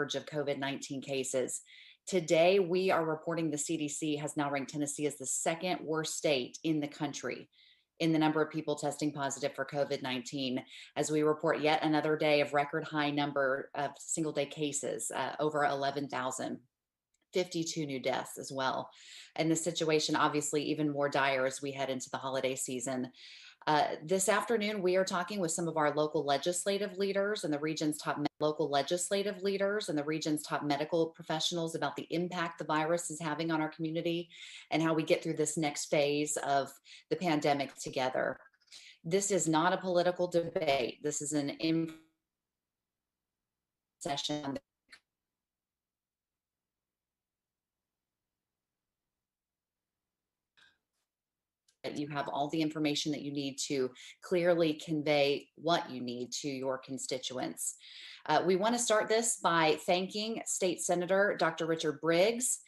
surge of COVID-19 cases. Today, we are reporting the CDC has now ranked Tennessee as the second worst state in the country in the number of people testing positive for COVID-19, as we report yet another day of record high number of single day cases, over 11,000. 52 new deaths as well. And the situation obviously even more dire as we head into the holiday season. This afternoon, we are talking with some of our local legislative leaders and the region's top medical professionals about the impact the virus is having on our community and how we get through this next phase of the pandemic together. This is not a political debate. This is an session. You have all the information that you need to clearly convey what you need to your constituents. We want to start this by thanking State Senator Dr. Richard Briggs,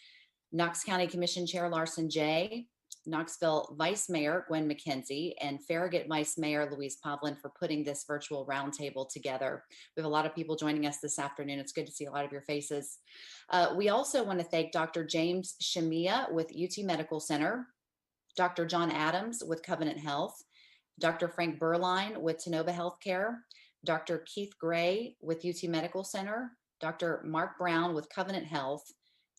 Knox County Commission Chair Larson Jay, Knoxville Vice Mayor Gwen McKenzie, and Farragut Vice Mayor Louise Pavlin for putting this virtual roundtable together. We have a lot of people joining us this afternoon. It's good to see a lot of your faces. We also want to thank Dr. James Shamia with UT Medical Center, Dr. John Adams with Covenant Health, Dr. Frank Berline with Tenova Healthcare, Dr. Keith Gray with UT Medical Center, Dr. Mark Brown with Covenant Health,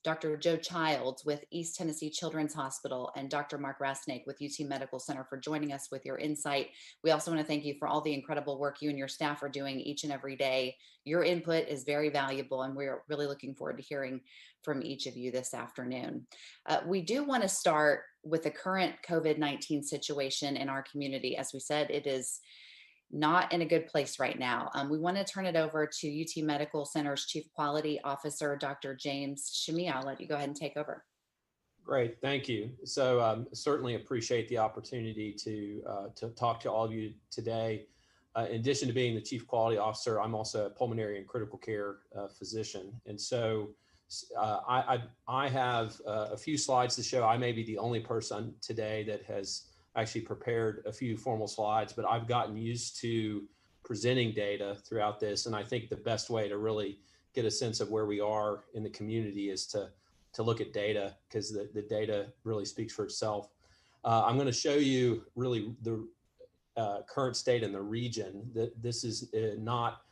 Dr. Joe Childs with East Tennessee Children's Hospital, and Dr. Mark Rasnick with UT Medical Center for joining us with your insight. We also want to thank you for all the incredible work you and your staff are doing each and every day. Your input is very valuable, and we're really looking forward to hearing from each of you this afternoon. We do want to start with the current COVID-19 situation in our community. As we said, it is not in a good place right now. We want to turn it over to UT Medical Center's Chief Quality Officer, Dr. James Shamia. I'll let you go ahead and take over. Great, thank you. So certainly appreciate the opportunity to talk to all of you today. In addition to being the Chief Quality Officer, I'm also a pulmonary and critical care physician. And so I have a few slides to show. I may be the only person today that has actually prepared a few formal slides, but I've gotten used to presenting data throughout this. And I think the best way to really get a sense of where we are in the community is to look at data, because the data really speaks for itself. I'm going to show you really the current state in the region. That this is not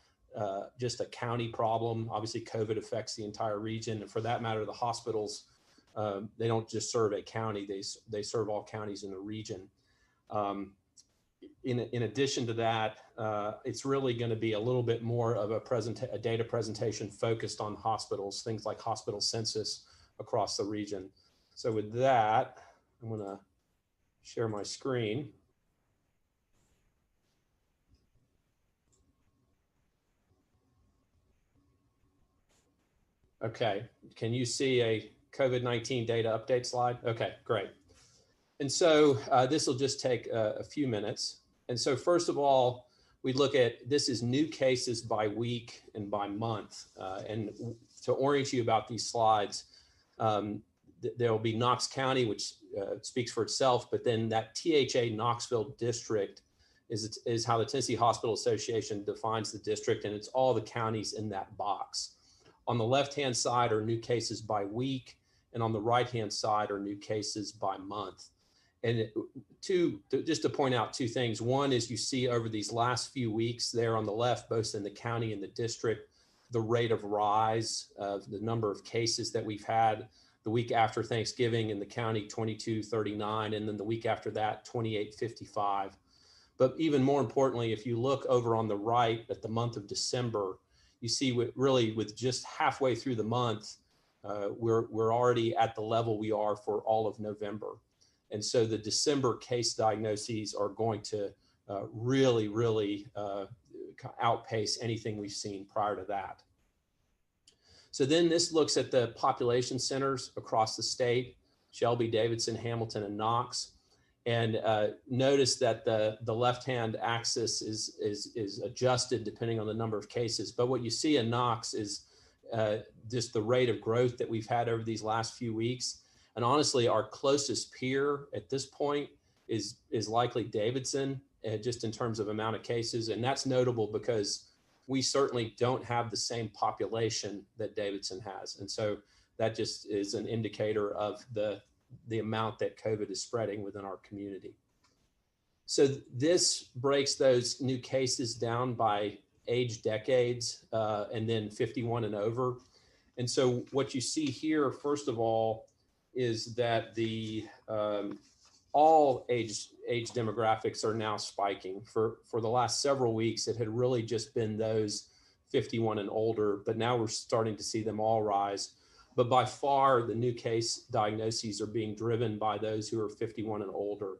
just a county problem. Obviously, COVID affects the entire region. And for that matter, the hospitals, they don't just serve a county, they serve all counties in the region. In addition to that, it's really going to be a little bit more of a data presentation focused on hospitals, things like hospital census across the region. So with that, I'm going to share my screen. Okay, can you see a COVID-19 data update slide? Okay, great. And so this will just take a few minutes. And so first of all, we look at, this is new cases by week and by month. And to orient you about these slides, there will be Knox County, which speaks for itself, but then that THA Knoxville district is how the Tennessee Hospital Association defines the district, and it's all the counties in that box. On the left-hand side are new cases by week, and on the right-hand side are new cases by month. And just to point out two things. One is you see over these last few weeks there on the left, both in the county and the district, the rate of rise of the number of cases that we've had. The week after Thanksgiving in the county, 2239, and then the week after that, 2855. But even more importantly, if you look over on the right at the month of December, you see with just halfway through the month, we're already at the level we are for all of November. And so the December case diagnoses are going to really outpace anything we've seen prior to that. So then this looks at the population centers across the state, Shelby, Davidson, Hamilton, and Knox. And notice that the left-hand axis is adjusted depending on the number of cases. But what you see in Knox is just the rate of growth that we've had over these last few weeks. And honestly, our closest peer at this point is likely Davidson, just in terms of amount of cases. And that's notable because we certainly don't have the same population that Davidson has. And so that just is an indicator of the amount that COVID is spreading within our community. So this breaks those new cases down by age decades, and then 51 and over. And so what you see here, first of all, is that the all age demographics are now spiking. For the last several weeks, it had really just been those 51 and older, but now we're starting to see them all rise. But by far, the new case diagnoses are being driven by those who are 51 and older.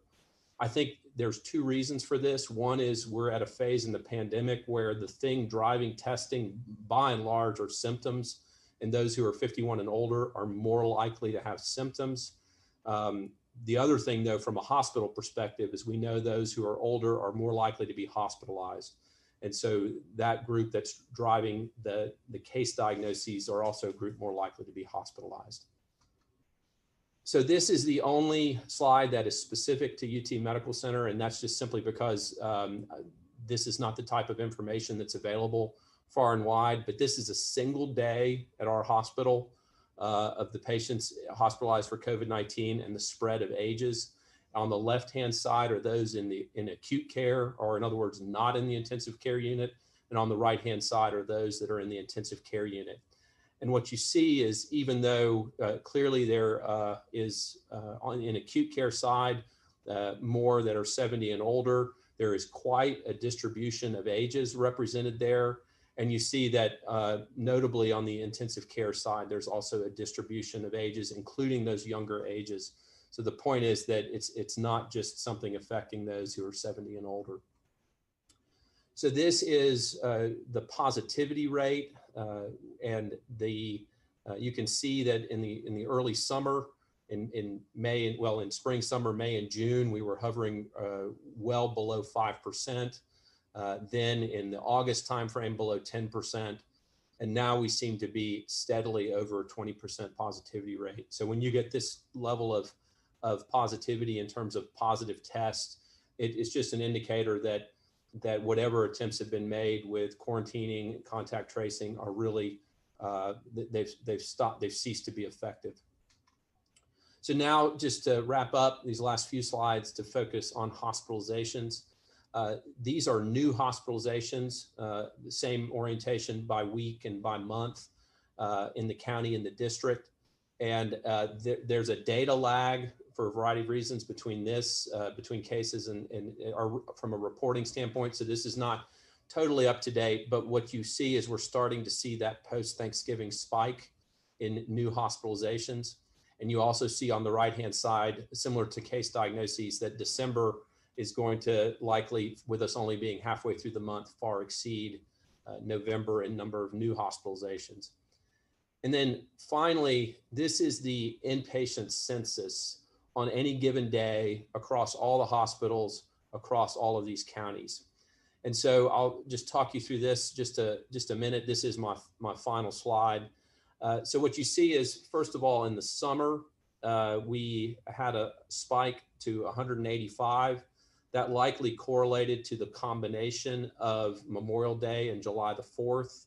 I think there's two reasons for this. One is we're at a phase in the pandemic where the thing driving testing, by and large, are symptoms, and those who are 51 and older are more likely to have symptoms. The other thing, though, from a hospital perspective, is we know those who are older are more likely to be hospitalized. And so that group that's driving the case diagnoses are also a group more likely to be hospitalized. So this is the only slide that is specific to UT Medical Center, and that's just simply because this is not the type of information that's available far and wide, but this is a single day at our hospital of the patients hospitalized for COVID-19 and the spread of ages. On the left-hand side are those in acute care, or in other words, not in the intensive care unit. And on the right-hand side are those that are in the intensive care unit. And what you see is, even though clearly there is in acute care side, more that are 70 and older, there is quite a distribution of ages represented there. And you see that notably on the intensive care side, there's also a distribution of ages, including those younger ages. So the point is that it's not just something affecting those who are 70 and older. So this is the positivity rate, and you can see that in the early summer, in May, well, in spring, summer, May, and June, we were hovering well below 5%. Then in the August timeframe, below 10%. And now we seem to be steadily over a 20% positivity rate. So when you get this level of positivity in terms of positive tests, it's just an indicator that whatever attempts have been made with quarantining and contact tracing are really, they've ceased to be effective. So now, just to wrap up these last few slides, to focus on hospitalizations. These are new hospitalizations, the same orientation by week and by month in the county and the district. And there's a data lag for a variety of reasons between cases and from a reporting standpoint. So this is not totally up to date, but what you see is we're starting to see that post-Thanksgiving spike in new hospitalizations. And you also see on the right-hand side, similar to case diagnoses, that December is going to likely, with us only being halfway through the month, far exceed November in number of new hospitalizations. And then finally, this is the inpatient census on any given day across all the hospitals, across all of these counties. And so I'll just talk you through this just a minute. This is my final slide. So what you see is, first of all, in the summer, we had a spike to 185. That likely correlated to the combination of Memorial Day and July the 4th.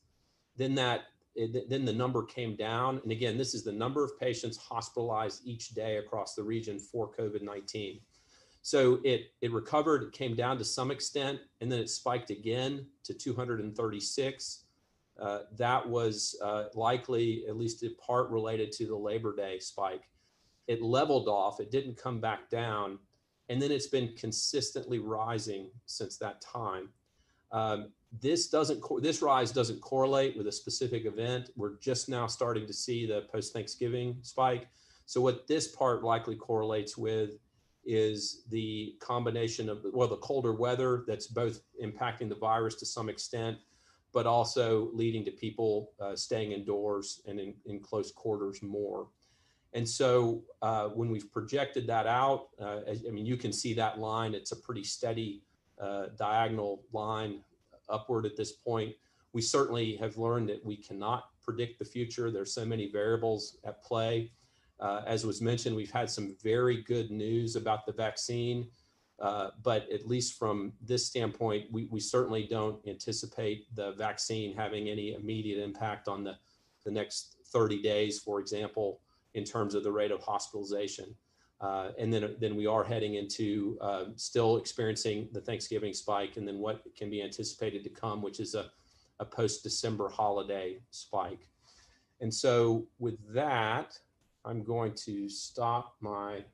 Then the number came down. And again, this is the number of patients hospitalized each day across the region for COVID-19. So it recovered, it came down to some extent, and then it spiked again to 236. That was likely, at least in part, related to the Labor Day spike. It leveled off, it didn't come back down, and then it's been consistently rising since that time. This rise doesn't correlate with a specific event. We're just now starting to see the post-Thanksgiving spike. So what this part likely correlates with is the combination of, well, the colder weather that's both impacting the virus to some extent, but also leading to people staying indoors and in close quarters more. And so when we've projected that out, I mean, you can see that line. It's a pretty steady diagonal line upward at this point. We certainly have learned that we cannot predict the future. There's so many variables at play. As was mentioned, we've had some very good news about the vaccine, But at least from this standpoint, we certainly don't anticipate the vaccine having any immediate impact on the next 30 days, for example, in terms of the rate of hospitalization. And then we are heading into still experiencing the Thanksgiving spike, and then what can be anticipated to come, which is a post-December holiday spike. And so with that, I'm going to stop my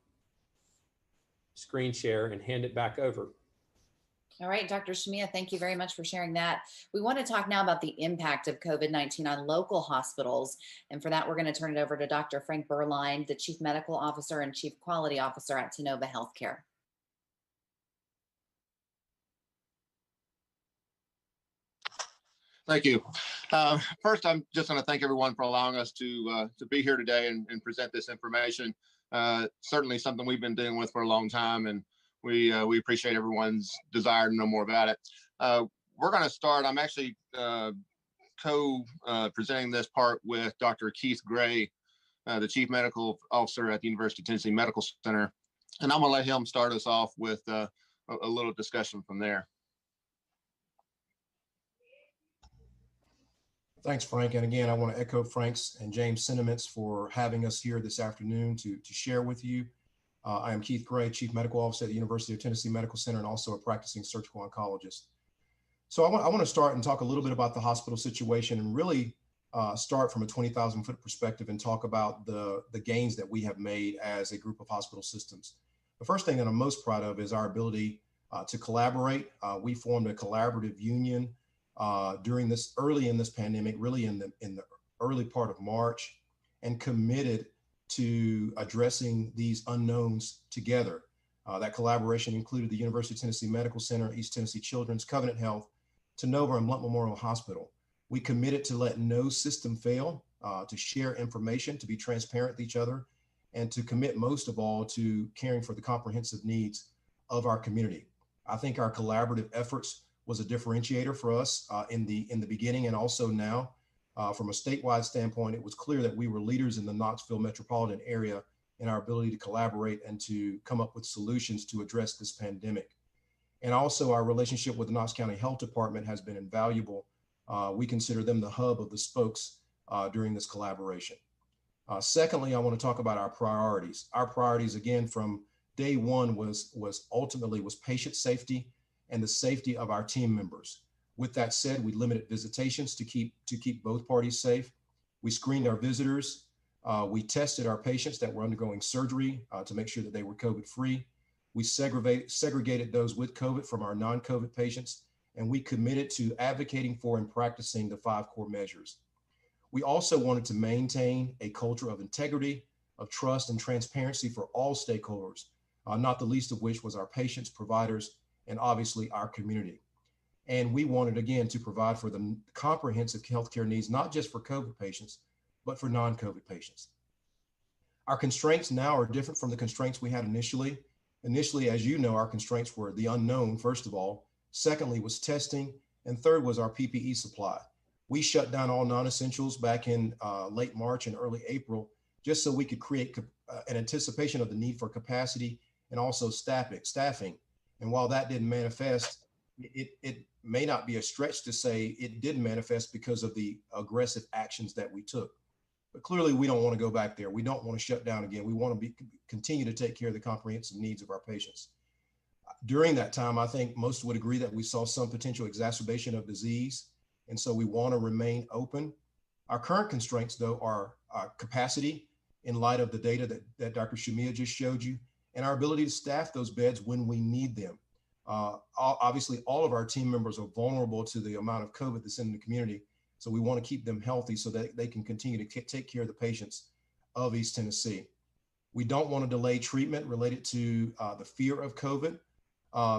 screen share and hand it back over. All right, Dr. Shamiya, thank you very much for sharing that. We want to talk now about the impact of COVID-19 on local hospitals. And for that, we're going to turn it over to Dr. Frank Berline, the Chief Medical Officer and Chief Quality Officer at Tennova Healthcare. Thank you. First, I'm just going to thank everyone for allowing us to be here today and present this information. Certainly something we've been dealing with for a long time, and we appreciate everyone's desire to know more about it. We're going to start. I'm actually co-presenting this part with Dr. Keith Gray, the Chief Medical Officer at the University of Tennessee Medical Center, and I'm going to let him start us off with a little discussion from there. Thanks, Frank. And again, I want to echo Frank's and James' sentiments for having us here this afternoon to share with you. I am Keith Gray, Chief Medical Officer at the University of Tennessee Medical Center and also a practicing surgical oncologist. So I want to start and talk a little bit about the hospital situation and really start from a 20,000-foot perspective and talk about the gains that we have made as a group of hospital systems. The first thing that I'm most proud of is our ability to collaborate. We formed a collaborative union during early in this pandemic, really in the early part of March, and committed to addressing these unknowns together. That collaboration included the University of Tennessee Medical Center, East Tennessee Children's, Covenant Health, Tennova, and Blount Memorial Hospital. We committed to let no system fail, to share information, to be transparent with each other, and to commit most of all to caring for the comprehensive needs of our community. I think our collaborative efforts was a differentiator for us in the beginning and also now. From a statewide standpoint, it was clear that we were leaders in the Knoxville metropolitan area in our ability to collaborate and to come up with solutions to address this pandemic. And also our relationship with the Knox County Health Department has been invaluable. We consider them the hub of the spokes during this collaboration. Secondly, I want to talk about our priorities. Our priorities, again, from day one was ultimately patient safety and the safety of our team members. With that said, we limited visitations to keep both parties safe. We screened our visitors. We tested our patients that were undergoing surgery to make sure that they were COVID-free. We segregated those with COVID from our non-COVID patients, and we committed to advocating for and practicing the 5 core measures. We also wanted to maintain a culture of integrity, of trust and transparency for all stakeholders, not the least of which was our patients, providers, and obviously our community. And we wanted, again, to provide for the comprehensive healthcare needs, not just for COVID patients, but for non-COVID patients. Our constraints now are different from the constraints we had initially. Initially, as you know, our constraints were the unknown, first of all. Secondly was testing. And third was our PPE supply. We shut down all non-essentials back in late March and early April, just so we could create an anticipation of the need for capacity and also staffing. And while that didn't manifest, it may not be a stretch to say it did manifest because of the aggressive actions that we took. But clearly, we don't want to go back there. We don't want to shut down again. We want to continue to take care of the comprehensive needs of our patients. During that time, I think most would agree that we saw some potential exacerbation of disease. And so we want to remain open. Our current constraints, though, are our capacity in light of the data that Dr. Shamiya just showed you, and our ability to staff those beds when we need them. Obviously, all of our team members are vulnerable to the amount of COVID that's in the community. So we want to keep them healthy so that they can continue to take care of the patients of East Tennessee. We don't want to delay treatment related to the fear of COVID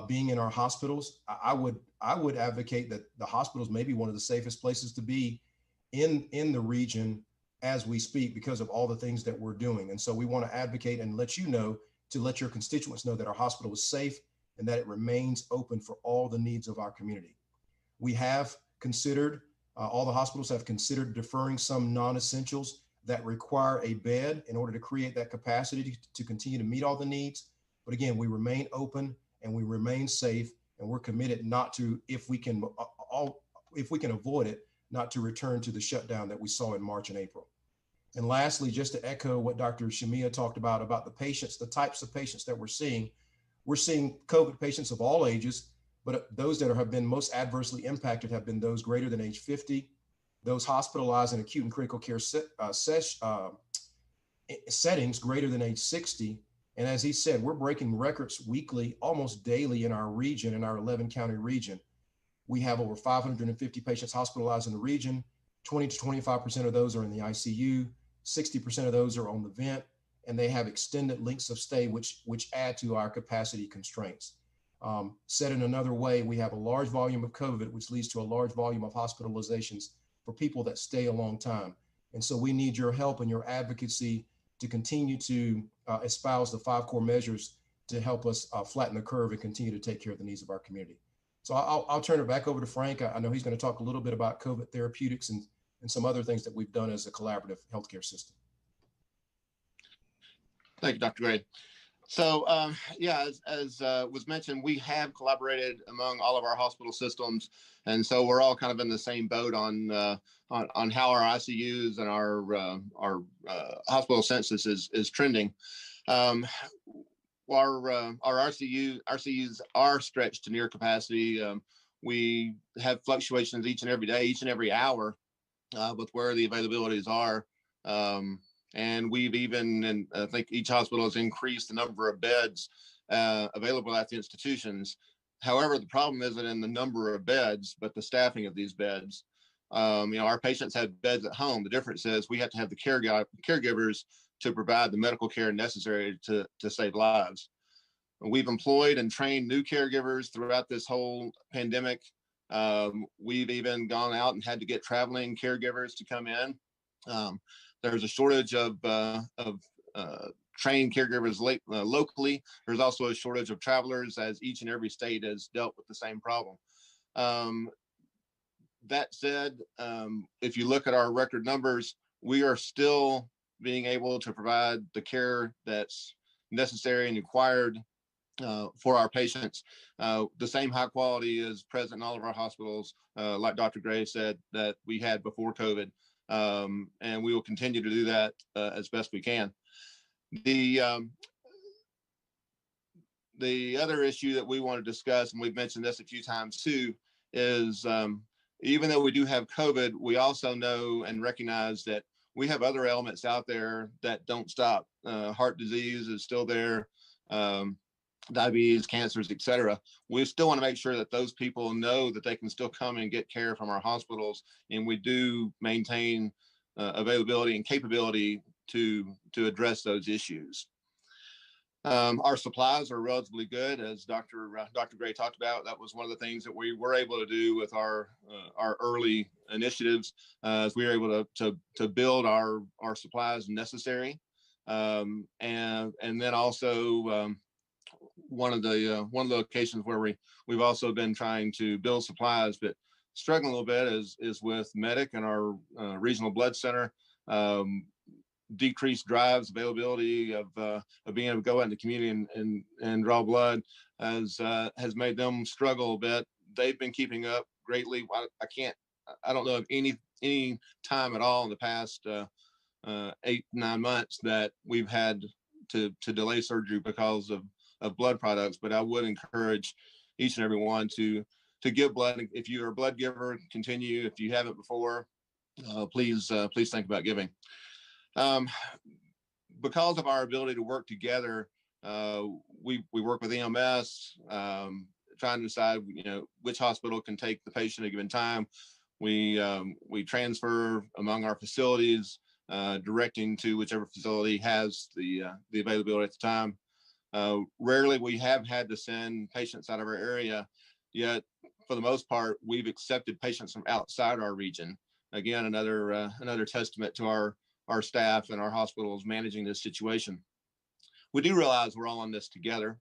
being in our hospitals. I would advocate that the hospitals may be one of the safest places to be in the region as we speak because of all the things that we're doing. And so we want to advocate and let you know, to let your constituents know that our hospital is safe and that it remains open for all the needs of our community. We have considered, all the hospitals have considered deferring some non-essentials that require a bed in order to create that capacity to continue to meet all the needs. But again, we remain open and we remain safe, and we're committed not to, if we can avoid it, not to return to the shutdown that we saw in March and April. And lastly, just to echo what Dr. Shamia talked about the patients, the types of patients that we're seeing COVID patients of all ages, but those that have been most adversely impacted have been those greater than age 50, those hospitalized in acute and critical care settings greater than age 60. And as he said, we're breaking records weekly, almost daily in our region, in our 11 county region. We have over 550 patients hospitalized in the region. 20 to 25% of those are in the ICU. 60% of those are on the vent, and they have extended lengths of stay, which add to our capacity constraints. Said in another way, we have a large volume of COVID, which leads to a large volume of hospitalizations for people that stay a long time. And so we need your help and your advocacy to continue to espouse the 5 core measures to help us flatten the curve and continue to take care of the needs of our community. So I'll turn it back over to Frank. I know he's going to talk a little bit about COVID therapeutics and some other things that we've done as a collaborative healthcare system. Thank you, Dr. Gray. So yeah, as was mentioned, we have collaborated among all of our hospital systems, and so we're all kind of in the same boat on how our ICUs and our hospital census is trending. Our RCUs are stretched to near capacity. We have fluctuations each and every day, each and every hour, with where the availabilities are. And we've even, and I think each hospital has increased the number of beds available at the institutions. However, the problem isn't in the number of beds, but the staffing of these beds. Our patients have beds at home. The difference is we have to have the caregivers to provide the medical care necessary to save lives. We've employed and trained new caregivers throughout this whole pandemic. We've even gone out and had to get traveling caregivers to come in. There's a shortage of trained caregivers locally. There's also a shortage of travelers, as each and every state has dealt with the same problem. That said, if you look at our record numbers, we are still being able to provide the care that's necessary and required for our patients. The same high quality is present in all of our hospitals, like Dr. Gray said, that we had before COVID. And we will continue to do that as best we can. The other issue that we want to discuss, and we've mentioned this a few times too, is even though we do have COVID, we also know and recognize that we have other elements out there that don't stop. Heart disease is still there, diabetes, cancers, etc. We still want to make sure that those people know that they can still come and get care from our hospitals, and we do maintain availability and capability to address those issues. Our supplies are relatively good, as Dr. Gray talked about. That was one of the things that we were able to do with our early initiatives, as we were able to build our supplies necessary, and then also one of the locations where we've also been trying to build supplies, but struggling a little bit is with Medic and our regional blood center. Decreased drives, availability of being able to go out in the community and draw blood has made them struggle a bit. They've been keeping up greatly. I don't know of any time at all in the past 8-9 months that we've had to delay surgery because of blood products, but I would encourage each and every one to give blood. If you're a blood giver, continue. If you haven't before, please think about giving. Because of our ability to work together, we work with EMS, trying to decide which hospital can take the patient at a given time. We transfer among our facilities, directing to whichever facility has the availability at the time. Rarely we have had to send patients out of our area, yet for the most part, we've accepted patients from outside our region. Again, another testament to our staff and our hospitals managing this situation. We do realize we're all on this together.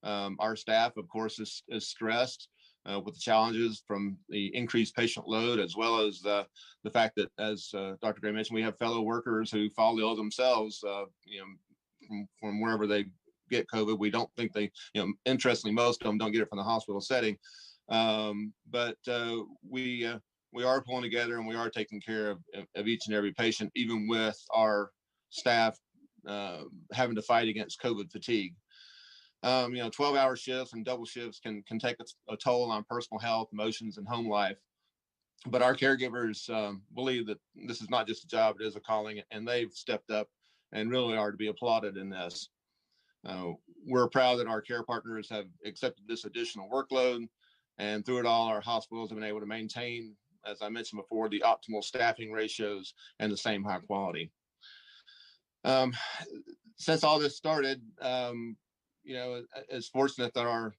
Our staff, of course, is stressed with the challenges from the increased patient load, as well as the fact that, as Dr. Gray mentioned, we have fellow workers who fall ill themselves, from wherever they get COVID. We don't think they, interestingly, most of them don't get it from the hospital setting. But we are pulling together, and we are taking care of each and every patient, even with our staff having to fight against COVID fatigue. 12-hour shifts and double shifts can take a toll on personal health, emotions, and home life. But our caregivers believe that this is not just a job, it is a calling, and they've stepped up and really are to be applauded in this. We're proud that our care partners have accepted this additional workload, and through it all, our hospitals have been able to maintain, as I mentioned before, the optimal staffing ratios and the same high quality. Since all this started, it's fortunate that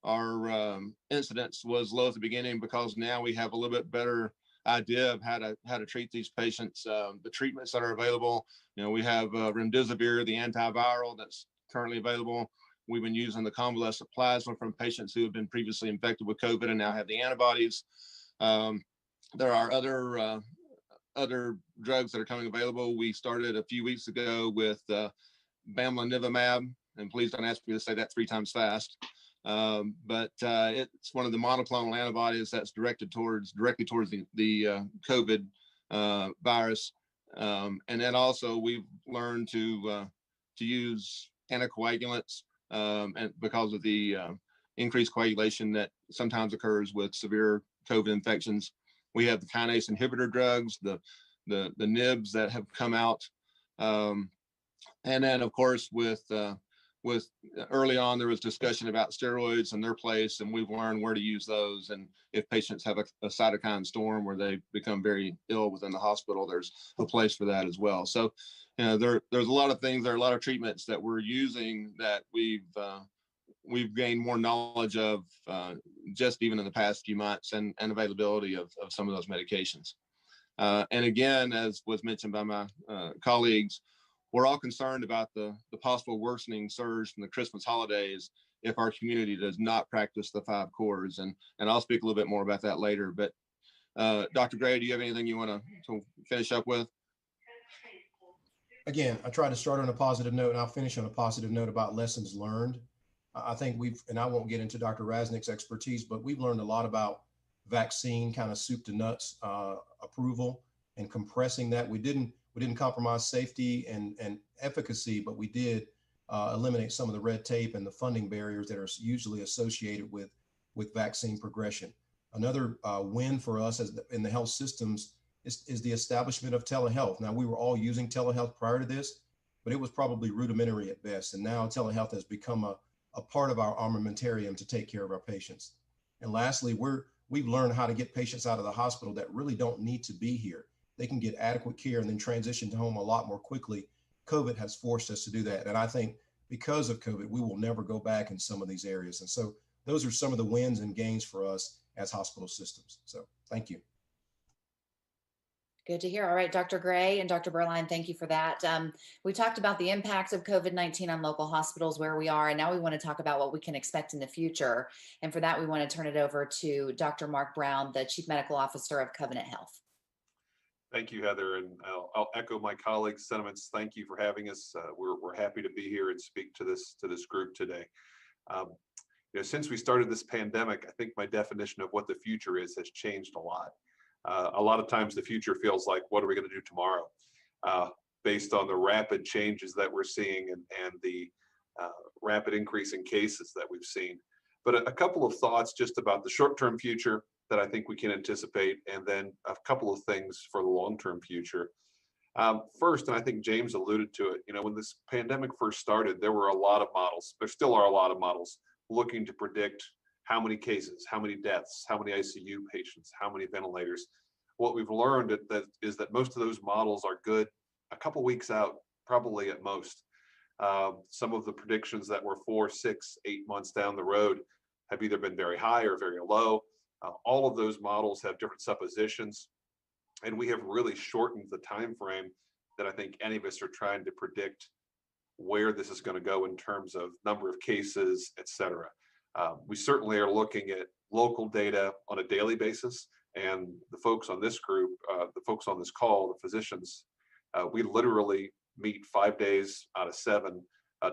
our incidence was low at the beginning, because now we have a little bit better idea of how to treat these patients. The treatments that are available, we have remdesivir, the antiviral that's currently available. We've been using the convalescent plasma from patients who have been previously infected with COVID and now have the antibodies. There are other drugs that are coming available. We started a few weeks ago with bamlanivimab, and please don't ask me to say that 3 times fast. But it's one of the monoclonal antibodies that's directly towards the COVID virus. And then also we've learned to use anticoagulants, and because of the increased coagulation that sometimes occurs with severe COVID infections. We have the kinase inhibitor drugs, the nibs that have come out, and then of course with early on, there was discussion about steroids and their place, and we've learned where to use those. And if patients have a cytokine storm where they become very ill within the hospital, there's a place for that as well. So, there's a lot of things, there are a lot of treatments that we're using that we've gained more knowledge of just even in the past few months, and availability of some of those medications. And again, as was mentioned by my colleagues, we're all concerned about the possible worsening surge from the Christmas holidays if our community does not practice the 5 cores. And I'll speak a little bit more about that later. But Dr. Gray, do you have anything you want to finish up with? Again, I try to start on a positive note, and I'll finish on a positive note about lessons learned. I think and I won't get into Dr. Rasnick's expertise, but we've learned a lot about vaccine kind of soup to nuts approval and compressing that. We didn't compromise safety and efficacy, but we did eliminate some of the red tape and the funding barriers that are usually associated with vaccine progression. Another win for us in the health systems is the establishment of telehealth. Now, we were all using telehealth prior to this, but it was probably rudimentary at best. And now telehealth has become a part of our armamentarium to take care of our patients. And lastly, we've learned how to get patients out of the hospital that really don't need to be here. They can get adequate care and then transition to home a lot more quickly. COVID has forced us to do that. And I think because of COVID, we will never go back in some of these areas. And so those are some of the wins and gains for us as hospital systems. So thank you. Good to hear. All right, Dr. Gray and Dr. Berline, thank you for that. We talked about the impact of COVID-19 on local hospitals, where we are, and now we want to talk about what we can expect in the future. And for that, we want to turn it over to Dr. Mark Brown, the Chief Medical Officer of Covenant Health. Thank you, Heather, and I'll echo my colleagues' sentiments. Thank you for having us. We're happy to be here and speak to this group today. Since we started this pandemic, I think my definition of what the future is has changed a lot. A lot of times the future feels like, what are we going to do tomorrow? Based on the rapid changes that we're seeing and the rapid increase in cases that we've seen. But a couple of thoughts just about the short-term future that I think we can anticipate, and then a couple of things for the long-term future. First, and I think James alluded to it, when this pandemic first started, there were a lot of models. There still are a lot of models looking to predict how many cases, how many deaths, how many ICU patients, how many ventilators. What we've learned is that most of those models are good a couple weeks out, probably at most. Some of the predictions that were 4, 6, 8 months down the road have either been very high or very low. All of those models have different suppositions, and we have really shortened the time frame that I think any of us are trying to predict where this is going to go in terms of number of cases, et cetera. We certainly are looking at local data on a daily basis, and the folks on this group, the folks on this call, the physicians, we literally meet 5 days out of 7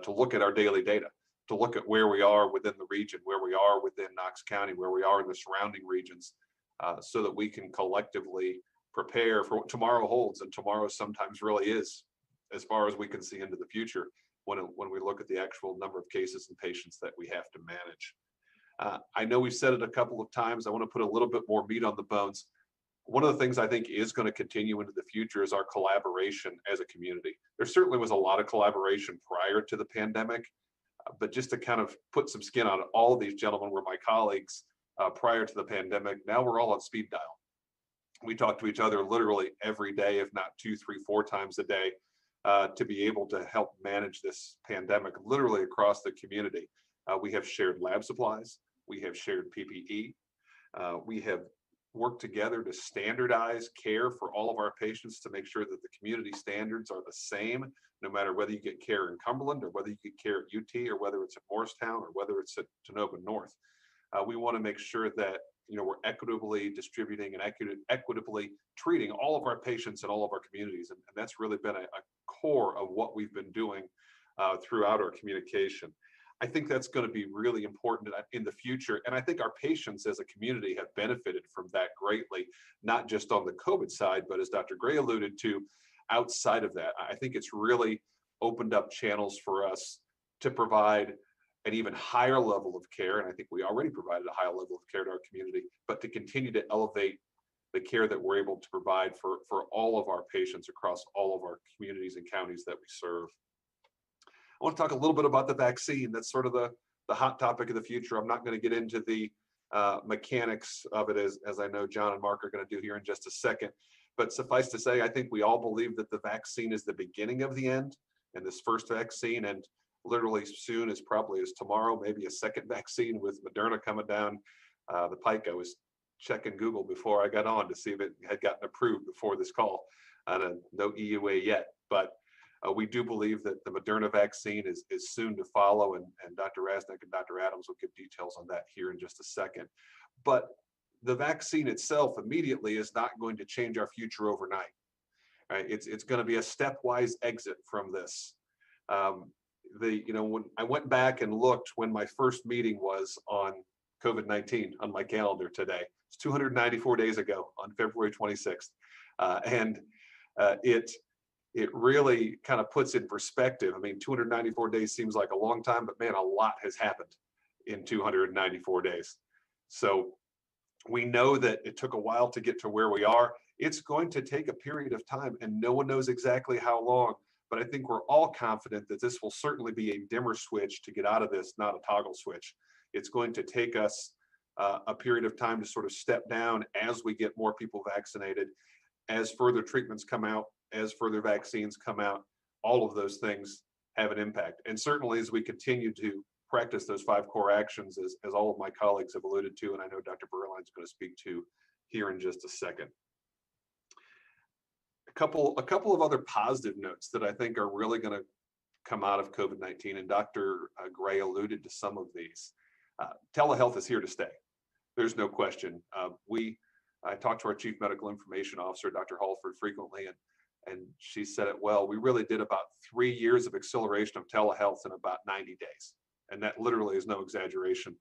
to look at our daily data, to look at where we are within the region, where we are within Knox County, where we are in the surrounding regions, so that we can collectively prepare for what tomorrow holds. And tomorrow sometimes really is, as far as we can see into the future, when we look at the actual number of cases and patients that we have to manage. I know we've said it a couple of times. I want to put a little bit more meat on the bones. One of the things I think is going to continue into the future is our collaboration as a community. There certainly was a lot of collaboration prior to the pandemic, but just to kind of put some skin on it, all of these gentlemen were my colleagues prior to the pandemic. Now we're all on speed dial. We talk to each other literally every day, if not 2, 3, 4 times a day, to be able to help manage this pandemic literally across the community. We have shared lab supplies. We have shared PPE. We have worked together to standardize care for all of our patients to make sure that the community standards are the same, no matter whether you get care in Cumberland or whether you get care at UT or whether it's at Morristown or whether it's at Tanoba North. We want to make sure that we're equitably distributing and equitably treating all of our patients in all of our communities, and that's really been a core of what we've been doing throughout our communication. I think that's going to be really important in the future. And I think our patients as a community have benefited from that greatly, not just on the COVID side, but as Dr. Gray alluded to, outside of that. I think it's really opened up channels for us to provide an even higher level of care. And I think we already provided a high level of care to our community, but to continue to elevate the care that we're able to provide for all of our patients across all of our communities and counties that we serve. I want to talk a little bit about the vaccine. That's sort of the hot topic of the future. I'm not going to get into the mechanics of it as I know John and Mark are going to do here in just a second. But suffice to say, I think we all believe that the vaccine is the beginning of the end, and this first vaccine, and literally soon as probably as tomorrow, maybe a second vaccine with Moderna coming down the pike. I was checking Google before I got on to see if it had gotten approved before this call. No EUA yet, but we do believe that the Moderna vaccine is soon to follow, and Dr. Rasnick and Dr. Adams will give details on that here in just a second. But the vaccine itself immediately is not going to change our future overnight. Right? It's going to be a stepwise exit from this. When I went back and looked when my first meeting was on COVID-19 on my calendar today, it's 294 days ago on February 26th, and it really kind of puts in perspective. I mean, 294 days seems like a long time, but man, a lot has happened in 294 days. So we know that it took a while to get to where we are. It's going to take a period of time, and no one knows exactly how long, but I think we're all confident that this will certainly be a dimmer switch to get out of this, not a toggle switch. It's going to take us a period of time to sort of step down as we get more people vaccinated, as further treatments come out, as further vaccines come out. All of those things have an impact. And certainly as we continue to practice those 5 core actions, as all of my colleagues have alluded to, and I know Dr. Berline's going to speak to here in just a second. A couple of other positive notes that I think are really going to come out of COVID-19, and Dr. Gray alluded to some of these. Telehealth is here to stay. There's no question. I talked to our Chief Medical Information Officer, Dr. Halford, frequently, and she said it well. We really did about 3 years of acceleration of telehealth in about 90 days. And that literally is no exaggeration.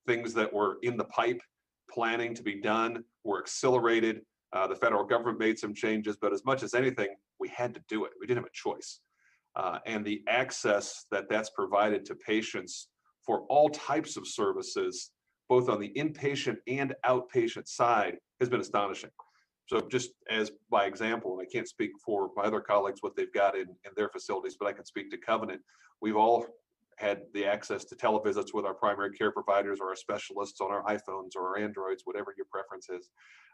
Things that were in the pipe, planning to be done, were accelerated. The federal government made some changes, but as much as anything, we had to do it. We didn't have a choice. And the access that's provided to patients for all types of services, both on the inpatient and outpatient side, has been astonishing. So just as by example, and I can't speak for my other colleagues what they've got in their facilities, but I can speak to Covenant. We've all had the access to televisits with our primary care providers or our specialists on our iPhones or our Androids, whatever your preference is,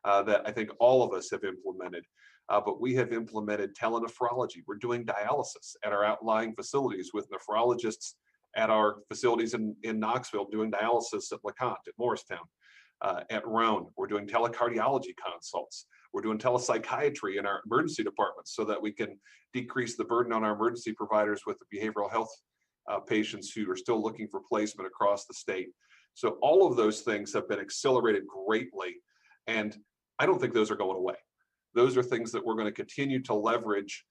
that I think all of us have implemented. But we have implemented telenephrology. We're doing dialysis at our outlying facilities with nephrologists at our facilities in Knoxville, doing dialysis at LeConte, at Morristown, at Roan. We're doing telecardiology consults. We're doing telepsychiatry in our emergency departments so that we can decrease the burden on our emergency providers with the behavioral health patients who are still looking for placement across the state. So all of those things have been accelerated greatly, and I don't think those are going away. Those are things that we're going to continue to leverage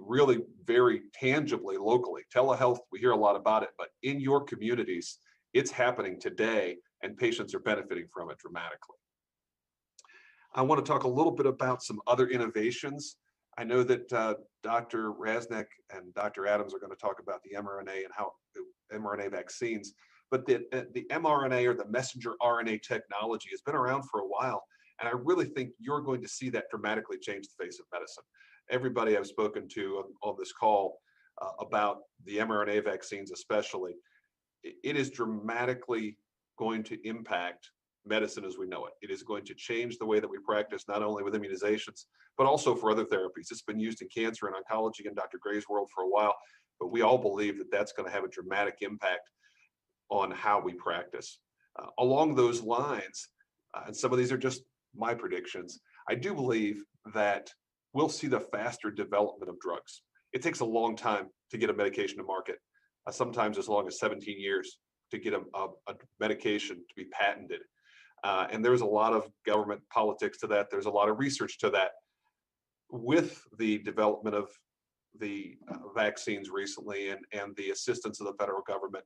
really very tangibly locally. Telehealth, we hear a lot about it, but in your communities, it's happening today and patients are benefiting from it dramatically. I want to talk a little bit about some other innovations. I know that Dr. Rasnick and Dr. Adams are going to talk about the mRNA and how the mRNA vaccines, but the mRNA or the messenger RNA technology has been around for a while. And I really think you're going to see that dramatically change the face of medicine. Everybody I've spoken to on this call about the mRNA vaccines especially, it is dramatically going to impact medicine as we know it. It is going to change the way that we practice, not only with immunizations, but also for other therapies. It's been used in cancer and oncology in Dr. Gray's world for a while, but we all believe that that's going to have a dramatic impact on how we practice. Along those lines, and some of these are just my predictions, I do believe that we'll see the faster development of drugs. It takes a long time to get a medication to market, sometimes as long as 17 years to get a medication to be patented. And there's a lot of government politics to that. There's a lot of research to that. With the development of the vaccines recently and the assistance of the federal government,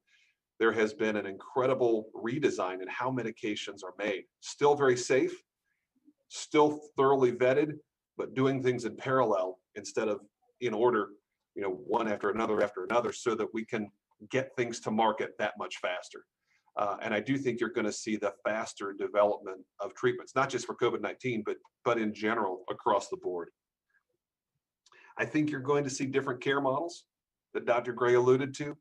there has been an incredible redesign in how medications are made. Still very safe, still thoroughly vetted, but doing things in parallel instead of in order, one after another, so that we can get things to market that much faster. And I do think you're going to see the faster development of treatments, not just for COVID-19, but in general across the board. I think you're going to see different care models that Dr. Gray alluded to.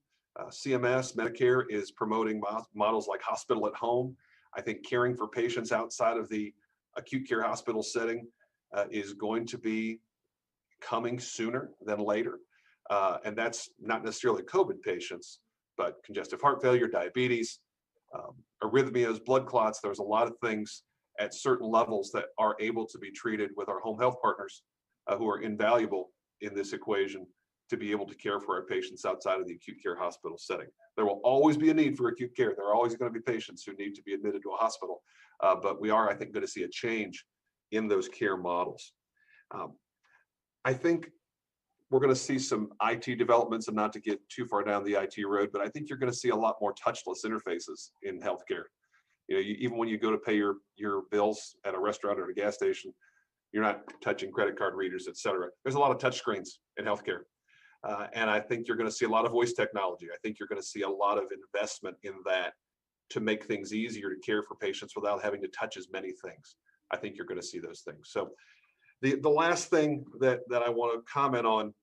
CMS, Medicare is promoting models like hospital at home. I think caring for patients outside of the acute care hospital setting is going to be coming sooner than later. And that's not necessarily COVID patients, but congestive heart failure, diabetes, arrhythmias, blood clots. There's a lot of things at certain levels that are able to be treated with our home health partners who are invaluable in this equation to be able to care for our patients outside of the acute care hospital setting. There will always be a need for acute care. There are always going to be patients who need to be admitted to a hospital, but we are, I think, going to see a change in those care models. I think we're going to see some IT developments, and not to get too far down the IT road, but I think you're going to see a lot more touchless interfaces in healthcare. Even when you go to pay your bills at a restaurant or at a gas station, you're not touching credit card readers, et cetera. There's a lot of touch screens in healthcare. And I think you're going to see a lot of voice technology. I think you're going to see a lot of investment in that to make things easier to care for patients without having to touch as many things. I think you're going to see those things. So the last thing that I want to comment on,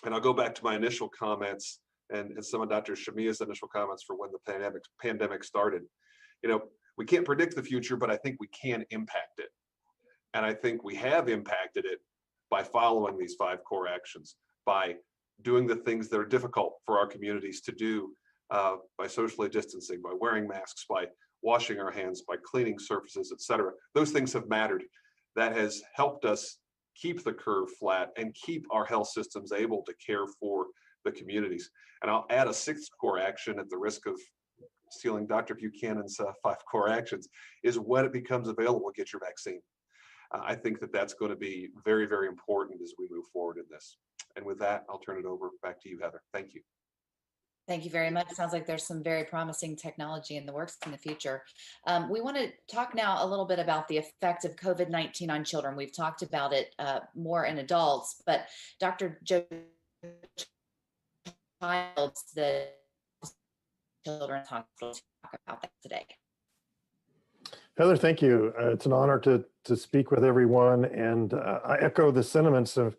and I'll go back to my initial comments and some of Dr. Shamia's initial comments for when the pandemic started. We can't predict the future, but I think we can impact it. And I think we have impacted it by following these 5 core actions, by doing the things that are difficult for our communities to do, by socially distancing, by wearing masks, by washing our hands, by cleaning surfaces, et cetera. Those things have mattered. That has helped us keep the curve flat and keep our health systems able to care for the communities. And I'll add a 6th core action at the risk of stealing Dr. Buchanan's 5 core actions, is when it becomes available, get your vaccine. I think that that's going to be very, very important as we move forward in this. And with that, I'll turn it over back to you, Heather. Thank you. Thank you very much. Sounds like there's some very promising technology in the works in the future. We want to talk now a little bit about the effect of COVID-19 on children. We've talked about it more in adults, but Dr. Joe Childs, the Children's Hospital, to talk about that today. Heather, thank you. It's an honor to speak with everyone, and I echo the sentiments of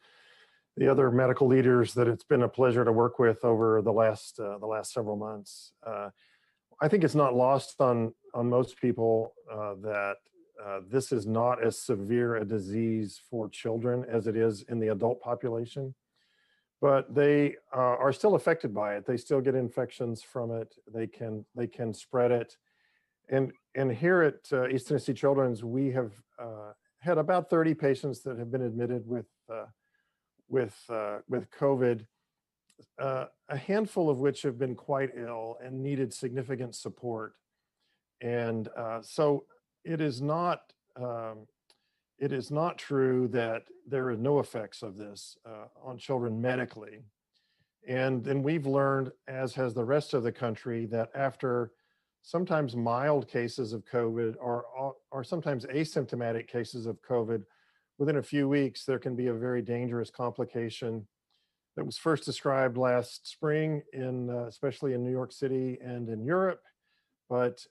the other medical leaders that it's been a pleasure to work with over the last several months. I think it's not lost on most people that this is not as severe a disease for children as it is in the adult population, but they are still affected by it. They still get infections from it. They can spread it. And here at East Tennessee Children's, we have had about 30 patients that have been admitted with COVID, a handful of which have been quite ill and needed significant support. And so it is not it is not true that there are no effects of this on children medically. And then we've learned, as has the rest of the country, that after sometimes mild cases of COVID or sometimes asymptomatic cases of COVID, within a few weeks, there can be a very dangerous complication that was first described last spring, especially in New York City and in Europe. But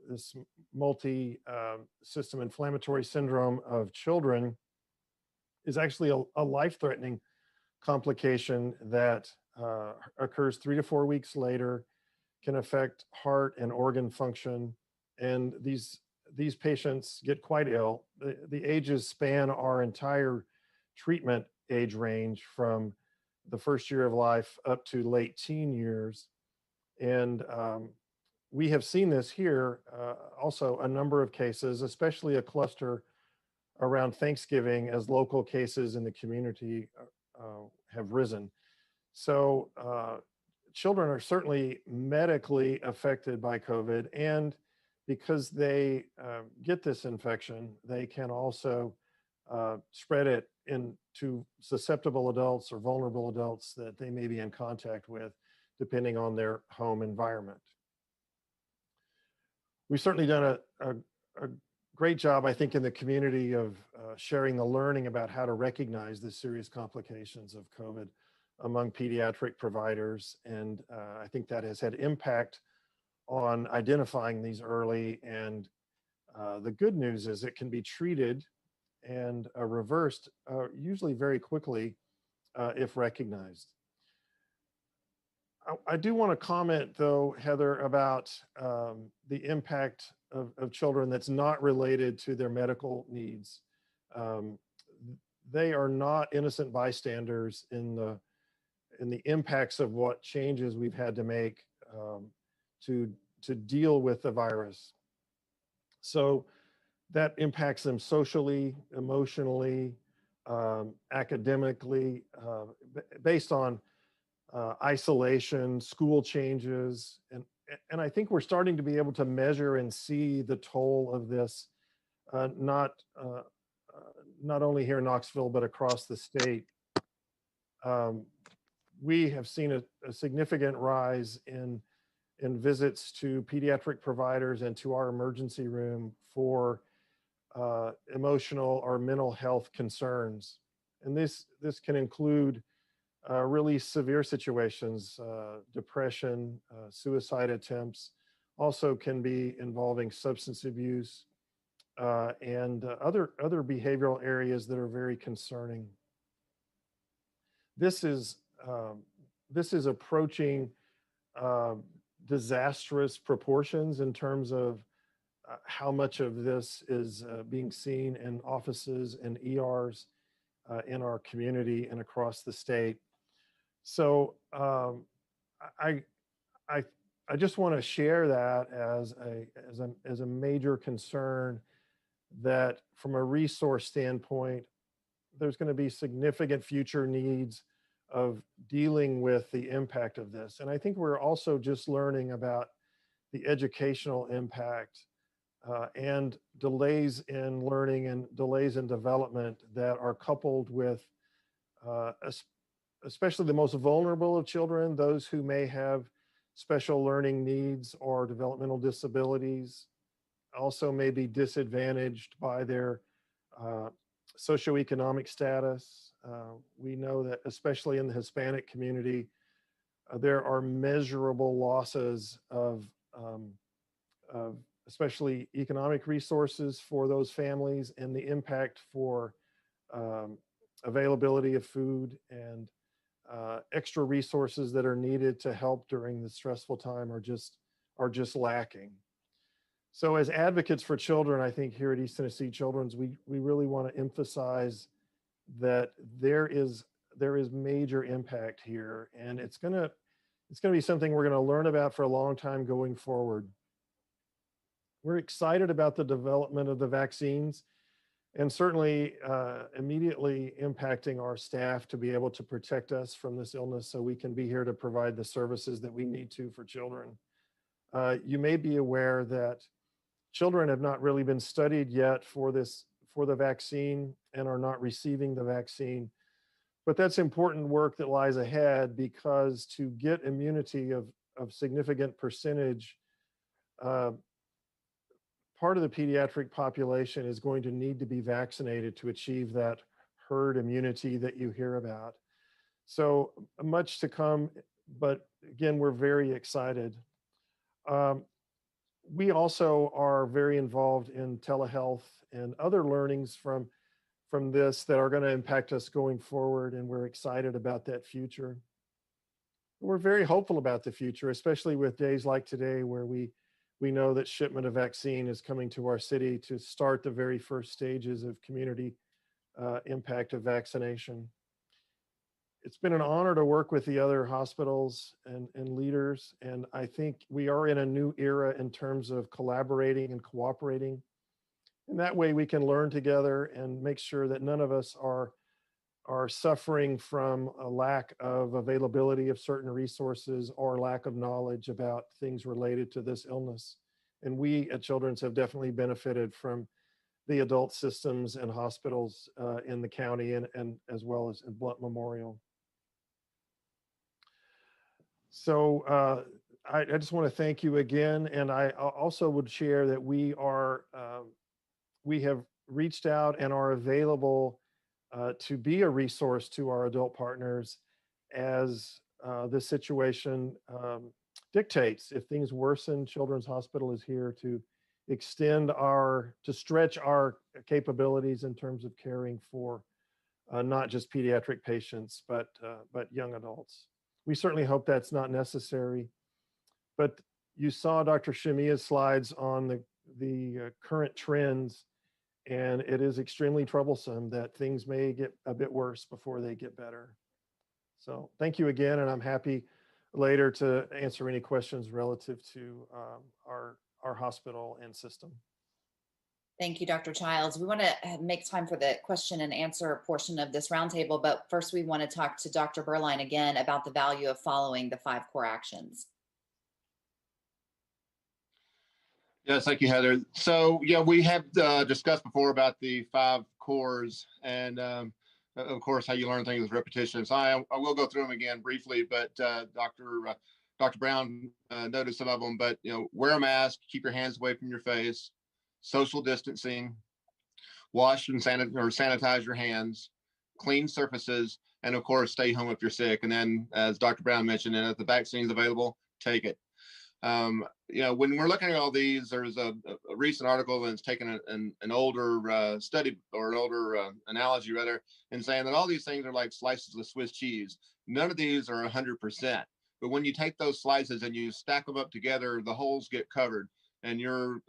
this multi-system inflammatory syndrome of children is actually a life-threatening complication that occurs 3 to 4 weeks later, can affect heart and organ function. And these patients get quite ill. The ages span our entire treatment age range from the first year of life up to late teen years. And we have seen this here, also a number of cases, especially a cluster around Thanksgiving as local cases in the community have risen. So children are certainly medically affected by COVID, and because they get this infection, they can also spread it into susceptible adults or vulnerable adults that they may be in contact with, depending on their home environment. We've certainly done a great job, I think, in the community of sharing the learning about how to recognize the serious complications of COVID among pediatric providers. And I think that has had impact on identifying these early. And the good news is it can be treated and reversed usually very quickly if recognized. I do want to comment, though, Heather, about the impact of children that's not related to their medical needs. They are not innocent bystanders in the impacts of what changes we've had to make to deal with the virus. So that impacts them socially, emotionally, academically, based on isolation, school changes, and I think we're starting to be able to measure and see the toll of this, not only here in Knoxville, but across the state. We have seen a significant rise in visits to pediatric providers and to our emergency room for emotional or mental health concerns. And this can include really severe situations, depression, suicide attempts, also can be involving substance abuse and other behavioral areas that are very concerning. This is approaching disastrous proportions in terms of how much of this is being seen in offices and ERs in our community and across the state. So I just want to share that as a major concern, that from a resource standpoint, there's going to be significant future needs of dealing with the impact of this. And I think we're also just learning about the educational impact and delays in learning and delays in development that are coupled with especially the most vulnerable of children, those who may have special learning needs or developmental disabilities, also may be disadvantaged by their socioeconomic status. We know that especially in the Hispanic community, there are measurable losses of especially economic resources for those families, and the impact for availability of food and extra resources that are needed to help during the stressful time are just lacking. So as advocates for children, I think here at East Tennessee Children's, we really want to emphasize that there is major impact here, and it's gonna be something we're gonna learn about for a long time going forward. We're excited about the development of the vaccines, and certainly immediately impacting our staff to be able to protect us from this illness so we can be here to provide the services that we need to for children. You may be aware that children have not really been studied yet for this for the vaccine and are not receiving the vaccine. But that's important work that lies ahead, because to get immunity of significant percentage, part of the pediatric population is going to need to be vaccinated to achieve that herd immunity that you hear about. So much to come, but again, we're very excited. We also are very involved in telehealth and other learnings from this that are going to impact us going forward, and we're excited about that future. We're very hopeful about the future, especially with days like today, where we know that shipment of vaccine is coming to our city to start the very first stages of community impact of vaccination. It's been an honor to work with the other hospitals and leaders, and I think we are in a new era in terms of collaborating and cooperating. And that way we can learn together and make sure that none of us are suffering from a lack of availability of certain resources or lack of knowledge about things related to this illness. And we at Children's have definitely benefited from the adult systems and hospitals in the county and as well as in Blunt Memorial. So I just want to thank you again. And I also would share that we have reached out and are available to be a resource to our adult partners as this situation dictates. If things worsen, Children's Hospital is here to stretch our capabilities in terms of caring for not just pediatric patients, but young adults. We certainly hope that's not necessary, but you saw Dr. Shamia's slides on the current trends, and it is extremely troublesome that things may get a bit worse before they get better. So thank you again, and I'm happy later to answer any questions relative to our hospital and system. Thank you, Dr. Childs. We want to make time for the question and answer portion of this roundtable, but first we want to talk to Dr. Berline again about the value of following the 5 core actions. Yes, thank you, Heather. So yeah, we have discussed before about the 5 cores, and of course how you learn things is repetition. So I will go through them again briefly, but Dr. Brown noted some of them. But wear a mask, keep your hands away from your face, social distancing, wash and sanitize your hands, clean surfaces, and of course stay home if you're sick. And then, as Dr. Brown mentioned, and if the vaccine's available, take it. When we're looking at all these, there's a recent article that's taken an older study, or an older analogy rather, and saying that all these things are like slices of Swiss cheese. None of these are 100%, but when you take those slices and you stack them up together, the holes get covered, and your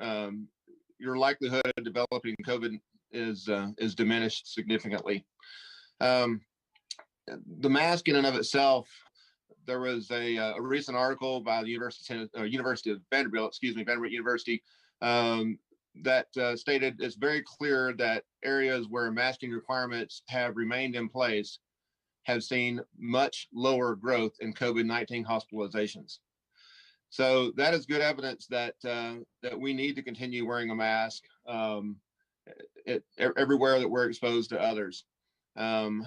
likelihood of developing COVID is diminished significantly. The mask in and of itself. There was a recent article by the University of Vanderbilt, Vanderbilt University, that stated it's very clear that areas where masking requirements have remained in place have seen much lower growth in COVID-19 hospitalizations. So that is good evidence that we need to continue wearing a mask everywhere that we're exposed to others. And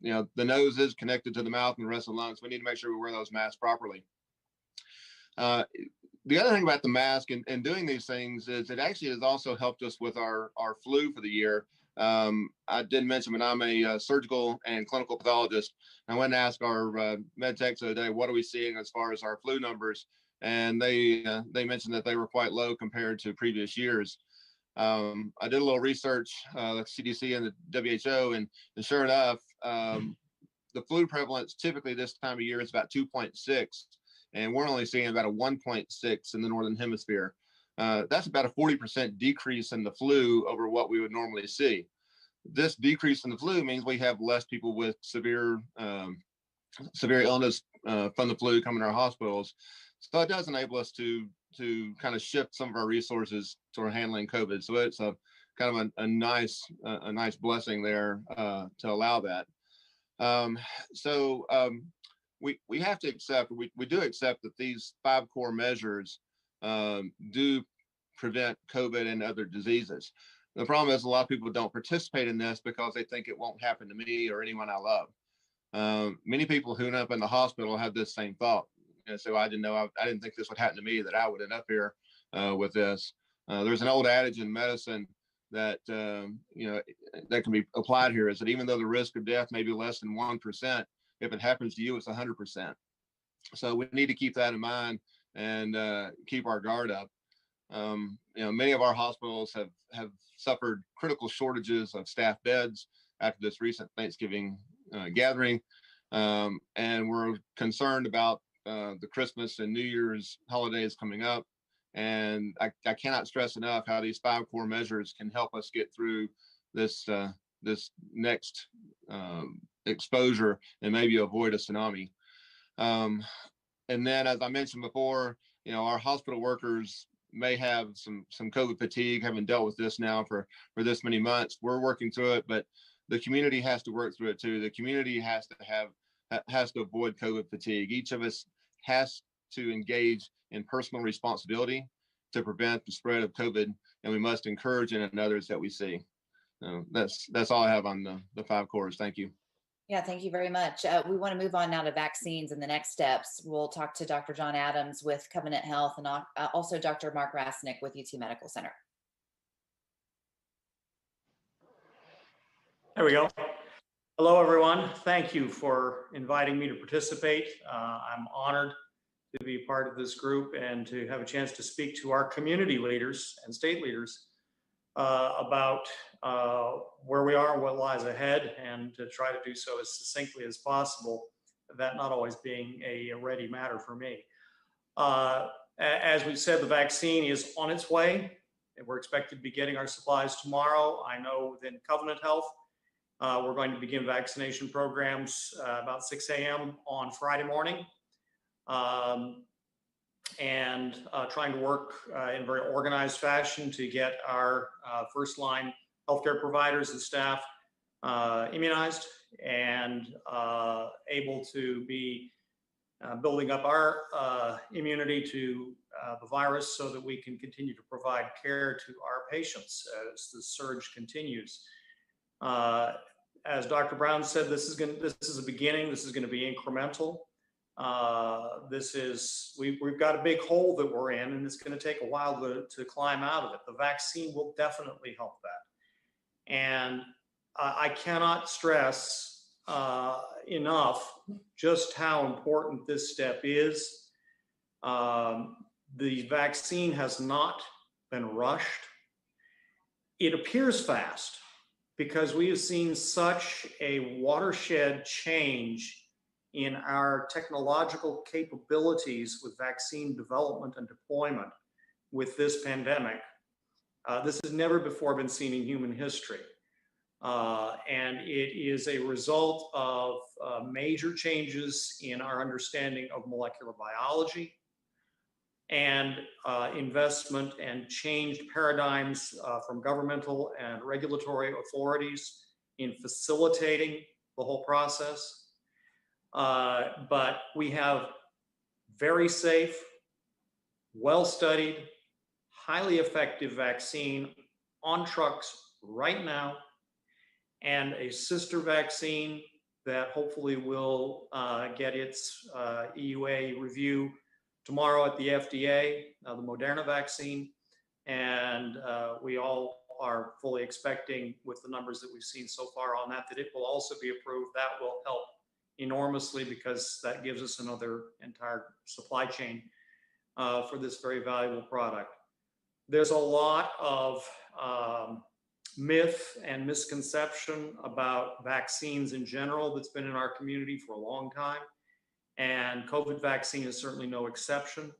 the nose is connected to the mouth and the rest of the lungs. We need to make sure we wear those masks properly. The other thing about the mask and doing these things is it actually has also helped us with our flu for the year. I did mention when I'm a surgical and clinical pathologist, I went and asked our med techs the other day, what are we seeing as far as our flu numbers? And they mentioned that they were quite low compared to previous years. I did a little research, like CDC and the WHO, and sure enough, the flu prevalence typically this time of year is about 2.6, and we're only seeing about a 1.6 in the Northern Hemisphere. That's about a 40% decrease in the flu over what we would normally see. This decrease in the flu means we have less people with severe illness from the flu coming to our hospitals. So it does enable us to kind of shift some of our resources toward handling COVID. So it's a kind of a nice blessing there to allow that. We have to accept, we do accept that these 5 core measures do prevent COVID and other diseases. The problem is a lot of people don't participate in this because they think it won't happen to me or anyone I love. Many people who end up in the hospital have this same thought. And so I didn't think this would happen to me, that I would end up here with this. There's an old adage in medicine that, that can be applied here, is that even though the risk of death may be less than 1%, if it happens to you, it's 100%. So we need to keep that in mind and keep our guard up. Many of our hospitals have suffered critical shortages of staff beds after this recent Thanksgiving gathering. And we're concerned about the Christmas and New Year's holidays coming up. And I cannot stress enough how these 5 core measures can help us get through this next exposure and maybe avoid a tsunami. And then, as I mentioned before, our hospital workers may have some COVID fatigue, having dealt with this now for this many months. We're working through it, but the community has to work through it too. The community has to avoid COVID fatigue. Each of us has to engage in personal responsibility to prevent the spread of COVID, and we must encourage it in others that we see. That's all I have on the 5 cores. Thank you. Yeah, thank you very much. We want to move on now to vaccines and the next steps. We'll talk to Dr. John Adams with Covenant Health and also Dr. Mark Rasnick with UT Medical Center. There we go. Hello, everyone. Thank you for inviting me to participate. I'm honored to be part of this group and to have a chance to speak to our community leaders and state leaders about where we are and what lies ahead, and to try to do so as succinctly as possible, that not always being a ready matter for me. As we said, the vaccine is on its way, and we're expected to be getting our supplies tomorrow. I know within Covenant Health, we're going to begin vaccination programs about 6 a.m. on Friday morning. And trying to work in a very organized fashion to get our first line healthcare providers and staff immunized and able to be building up our immunity to the virus so that we can continue to provide care to our patients as the surge continues. As Dr. Brown said, this is a beginning. This is going to be incremental. We've got a big hole that we're in, and it's going to take a while to climb out of it. The vaccine will definitely help that. And I cannot stress enough just how important this step is. The vaccine has not been rushed. It appears fast because we have seen such a watershed change in our technological capabilities with vaccine development and deployment with this pandemic. This has never before been seen in human history. And it is a result of major changes in our understanding of molecular biology and investment and changed paradigms from governmental and regulatory authorities in facilitating the whole process. But we have very safe, well-studied, highly effective vaccine on trucks right now, and a sister vaccine that hopefully will get its EUA review tomorrow at the FDA, the Moderna vaccine. And we all are fully expecting, with the numbers that we've seen so far on that it will also be approved. That will help enormously because that gives us another entire supply chain for this very valuable product. There's a lot of myth and misconception about vaccines in general that's been in our community for a long time. And COVID vaccine is certainly no exception.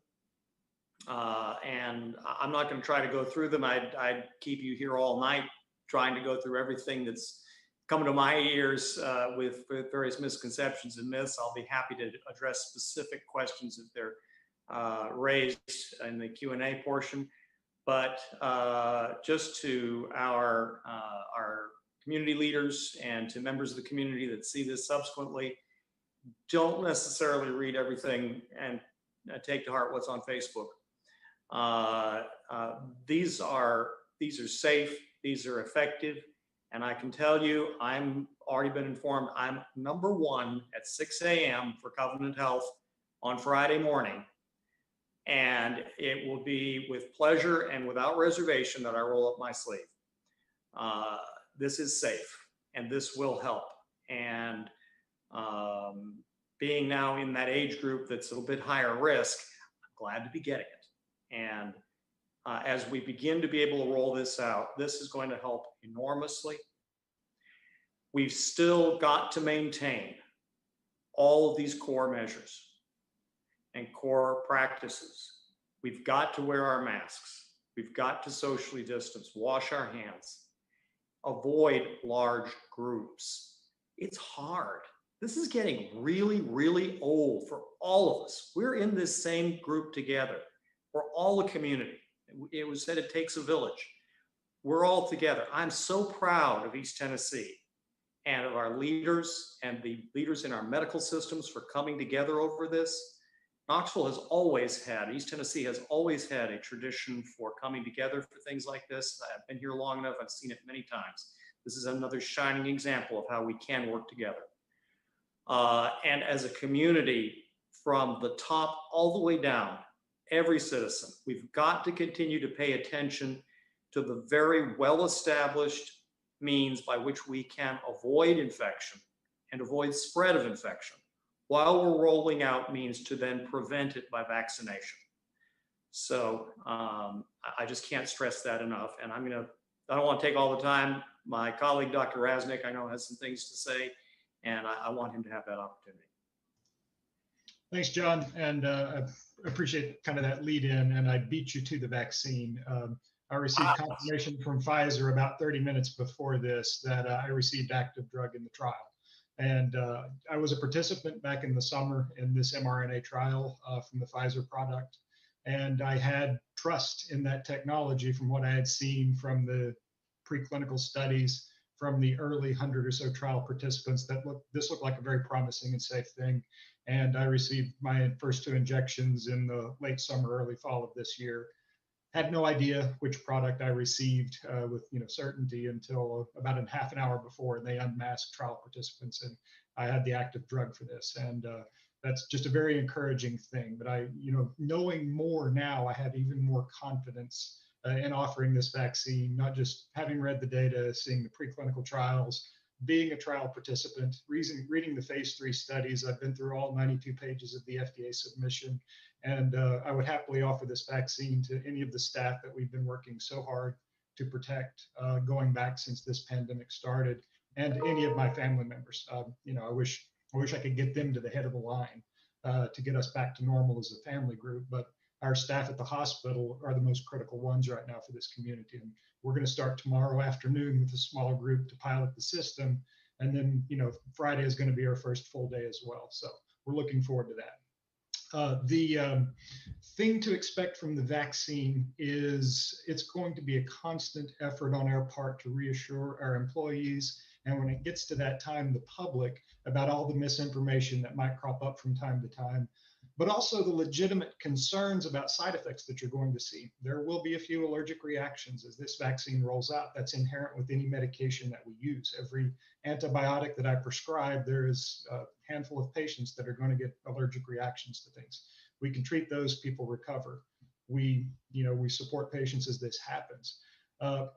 And I'm not going to try to go through them. I'd keep you here all night trying to go through everything that's coming to my ears with various misconceptions and myths. I'll be happy to address specific questions if they're raised in the Q&A portion. But just to our community leaders and to members of the community that see this subsequently, don't necessarily read everything and take to heart what's on Facebook. These are safe. These are effective. And I can tell you, I'm already been informed, I'm #1 at 6 a.m. for Covenant Health on Friday morning. And it will be with pleasure and without reservation that I roll up my sleeve. This is safe and this will help. And being now in that age group that's a little bit higher risk, I'm glad to be getting it. And as we begin to be able to roll this out, this is going to help enormously. We've still got to maintain all of these core measures and core practices. We've got to wear our masks. We've got to socially distance, wash our hands, avoid large groups. It's hard. This is getting really, really old for all of us. We're in this same group together. We're all a community. It was said it takes a village. We're all together. I'm so proud of East Tennessee and of our leaders and the leaders in our medical systems for coming together over this. Knoxville has always had, East Tennessee has always had a tradition for coming together for things like this. I've been here long enough, I've seen it many times. This is another shining example of how we can work together. And as a community, from the top all the way down, every citizen, we've got to continue to pay attention to the very well-established means by which we can avoid infection and avoid spread of infection, while we're rolling out means to then prevent it by vaccination. So I just can't stress that enough. And I don't want to take all the time. My colleague, Dr. Rasnick, I know has some things to say, and I want him to have that opportunity. Thanks, John. And I appreciate kind of that lead in, and I beat you to the vaccine. I received confirmation from Pfizer about 30 minutes before this that I received active drug in the trial. And I was a participant back in the summer in this mRNA trial from the Pfizer product. And I had trust in that technology from what I had seen from the preclinical studies, from the early 100 or so trial participants that this looked like a very promising and safe thing. And I received my first 2 injections in the late summer, early fall of this year. Had no idea which product I received with certainty until about a half an hour before, and they unmasked trial participants, and I had the active drug for this, and that's just a very encouraging thing. But knowing more now, I have even more confidence in offering this vaccine, not just having read the data, seeing the preclinical trials, being a trial participant, reading the phase 3 studies. I've been through all 92 pages of the FDA submission, and I would happily offer this vaccine to any of the staff that we've been working so hard to protect going back since this pandemic started, and any of my family members. I wish I could get them to the head of the line to get us back to normal as a family group, but our staff at the hospital are the most critical ones right now for this community. And we're going to start tomorrow afternoon with a smaller group to pilot the system. And then, Friday is going to be our first full day as well. So we're looking forward to that. The thing to expect from the vaccine is it's going to be a constant effort on our part to reassure our employees, and when it gets to that time, the public, about all the misinformation that might crop up from time to time, but also the legitimate concerns about side effects that you're going to see. There will be a few allergic reactions as this vaccine rolls out. That's inherent with any medication that we use. Every antibiotic that I prescribe, there is a handful of patients that are going to get allergic reactions to things. We can treat those, people recover. We support patients as this happens.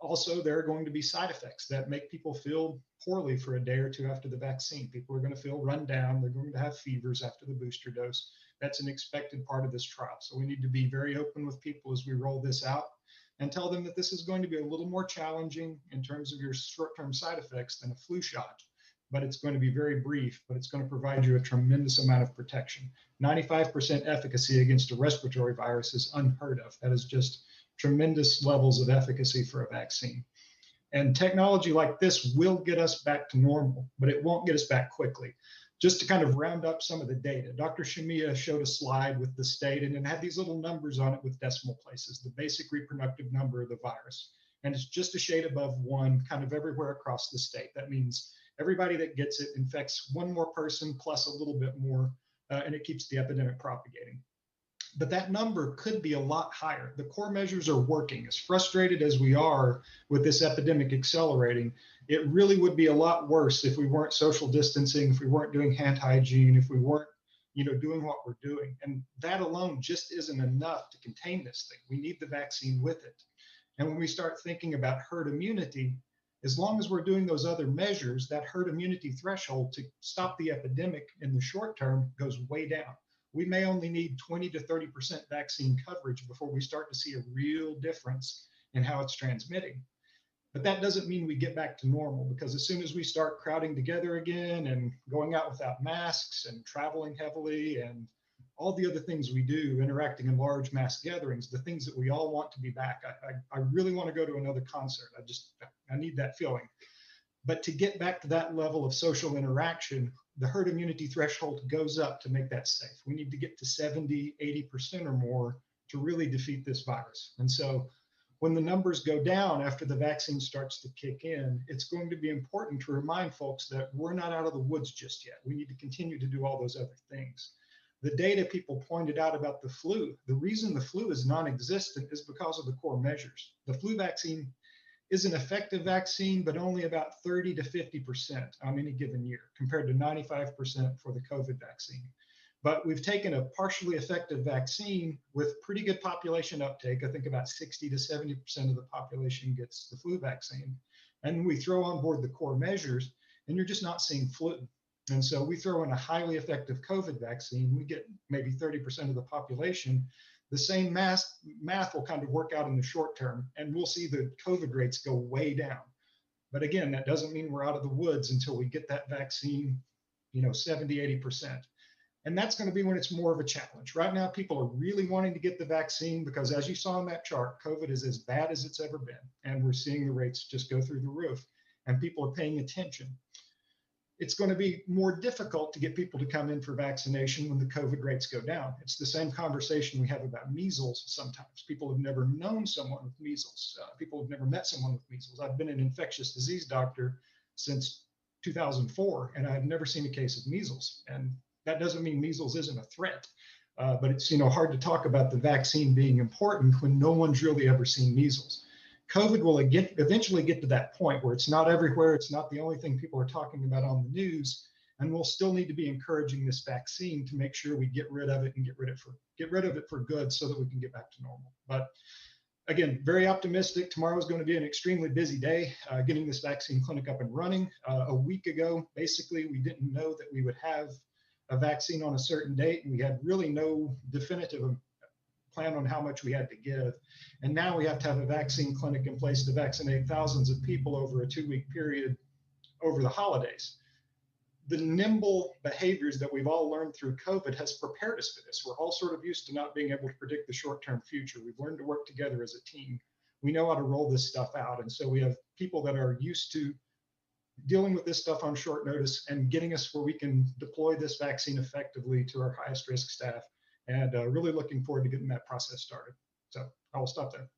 Also, there are going to be side effects that make people feel poorly for a day or two after the vaccine. People are going to feel run down. They're going to have fevers after the booster dose. That's an expected part of this trial. So we need to be very open with people as we roll this out and tell them that this is going to be a little more challenging in terms of your short-term side effects than a flu shot, but it's going to be very brief, but it's going to provide you a tremendous amount of protection. 95% efficacy against a respiratory virus is unheard of. That is just tremendous levels of efficacy for a vaccine. And technology like this will get us back to normal, but it won't get us back quickly. Just to kind of round up some of the data, Dr. Shamiya showed a slide with the state, and it had these little numbers on it with decimal places, the basic reproductive number of the virus. And it's just a shade above 1 kind of everywhere across the state. That means everybody that gets it infects one more person plus a little bit more, and it keeps the epidemic propagating. But that number could be a lot higher. The core measures are working. As frustrated as we are with this epidemic accelerating, it really would be a lot worse if we weren't social distancing, if we weren't doing hand hygiene, if we weren't, doing what we're doing. And that alone just isn't enough to contain this thing. We need the vaccine with it. And when we start thinking about herd immunity, as long as we're doing those other measures, that herd immunity threshold to stop the epidemic in the short term goes way down. We may only need 20 to 30% vaccine coverage before we start to see a real difference in how it's transmitting. But that doesn't mean we get back to normal, because as soon as we start crowding together again and going out without masks and traveling heavily and all the other things we do, interacting in large mass gatherings, the things that we all want to be back. I really want to go to another concert. I need that feeling. But to get back to that level of social interaction, the herd immunity threshold goes up to make that safe. We need to get to 70, 80% or more to really defeat this virus. And so when the numbers go down after the vaccine starts to kick in, it's going to be important to remind folks that we're not out of the woods just yet. We need to continue to do all those other things. The data people pointed out about the flu, the reason the flu is non-existent is because of the core measures. The flu vaccine is an effective vaccine, but only about 30 to 50% on any given year, compared to 95% for the COVID vaccine. But we've taken a partially effective vaccine with pretty good population uptake. I think about 60 to 70% of the population gets the flu vaccine. And we throw on board the core measures, and you're just not seeing flu. And so we throw in a highly effective COVID vaccine, we get maybe 30% of the population. The same math will kind of work out in the short term, and we'll see the COVID rates go way down. But again, that doesn't mean we're out of the woods until we get that vaccine, 70, 80%. And that's going to be when it's more of a challenge. Right now, people are really wanting to get the vaccine because, as you saw in that chart, COVID is as bad as it's ever been. And we're seeing the rates just go through the roof, and people are paying attention. It's going to be more difficult to get people to come in for vaccination when the COVID rates go down. It's the same conversation we have about measles sometimes. People have never known someone with measles. People have never met someone with measles. I've been an infectious disease doctor since 2004, and I've never seen a case of measles. And that doesn't mean measles isn't a threat, but it's hard to talk about the vaccine being important when no one's really ever seen measles. COVID will eventually get to that point where it's not everywhere. It's not the only thing people are talking about on the news, and we'll still need to be encouraging this vaccine to make sure we get rid of it and get rid of it for good, so that we can get back to normal. But again, very optimistic. Tomorrow is going to be an extremely busy day getting this vaccine clinic up and running. A week ago, basically, we didn't know that we would have a vaccine on a certain date, and we had really no definitive plan on how much we had to give. And now we have to have a vaccine clinic in place to vaccinate thousands of people over a 2-week period over the holidays. The nimble behaviors that we've all learned through COVID has prepared us for this. We're all sort of used to not being able to predict the short-term future. We've learned to work together as a team. We know how to roll this stuff out. And so we have people that are used to dealing with this stuff on short notice and getting us where we can deploy this vaccine effectively to our highest risk staff. And really looking forward to getting that process started. So I will stop there.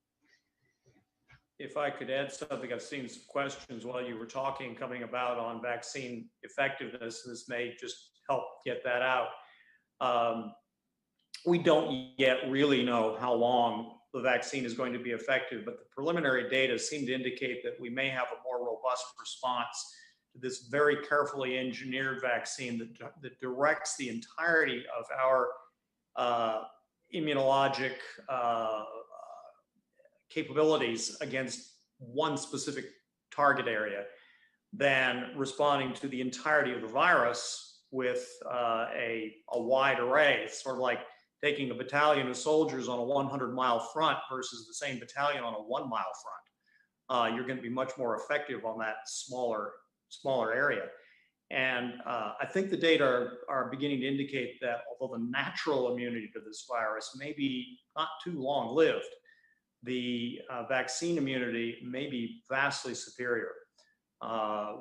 If I could add something, I've seen some questions while you were talking coming about on vaccine effectiveness. This may just help get that out. We don't yet really know how long the vaccine is going to be effective, but the preliminary data seem to indicate that we may have a more robust response to this very carefully engineered vaccine that directs the entirety of our immunologic capabilities against one specific target area than responding to the entirety of the virus with a wide array. It's sort of like taking a battalion of soldiers on a 100-mile front versus the same battalion on a 1-mile front. You're going to be much more effective on that smaller area. And I think the data are beginning to indicate that although the natural immunity to this virus may be not too long-lived, the vaccine immunity may be vastly superior.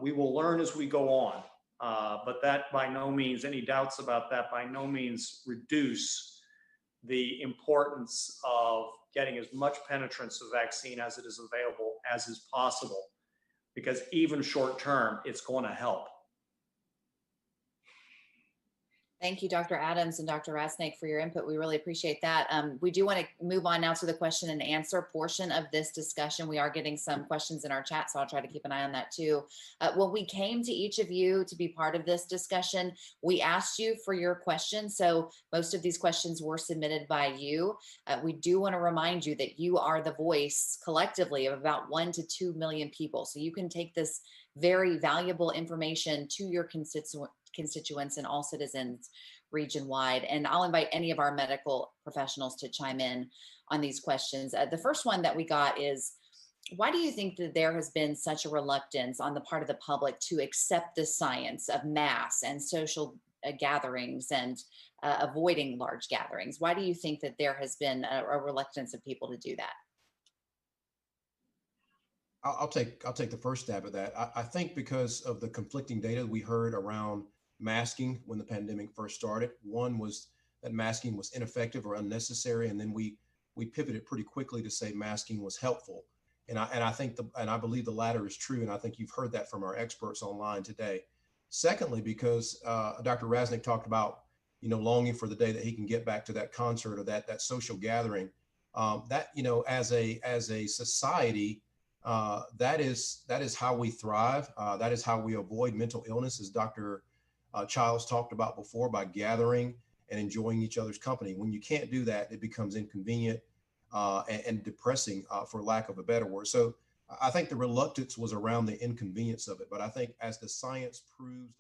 We will learn as we go on, but that by no means, any doubts about that by no means reduce the importance of getting as much penetrance of vaccine as it is available as is possible, because even short-term, it's going to help. Thank you, Dr. Adams and Dr. Rasnick, for your input. We really appreciate that. We do want to move on now to the question and answer portion of this discussion. We are getting some questions in our chat, so I'll try to keep an eye on that too. When we came to each of you to be part of this discussion, we asked you for your questions. So most of these questions were submitted by you. We do want to remind you that you are the voice collectively of about 1 to 2 million people. So you can take this very valuable information to your constituents and all citizens region-wide. And I'll invite any of our medical professionals to chime in on these questions. The first one that we got is, why do you think that there has been such a reluctance on the part of the public to accept the science of mass and social gatherings and avoiding large gatherings? Why do you think that there has been a reluctance of people to do that? I'll take the first stab at that. I think because of the conflicting data we heard around masking when the pandemic first started. One was that masking was ineffective or unnecessary, and then we pivoted pretty quickly to say masking was helpful. And I believe the latter is true, and I think you've heard that from our experts online today. Secondly, because Dr. Rasnick talked about longing for the day that he can get back to that concert or that social gathering. That as a society. That is how we thrive. That is how we avoid mental illness, as Dr. Childs talked about before, by gathering and enjoying each other's company. When you can't do that, it becomes inconvenient and depressing, for lack of a better word. So I think the reluctance was around the inconvenience of it. But I think as the science proves,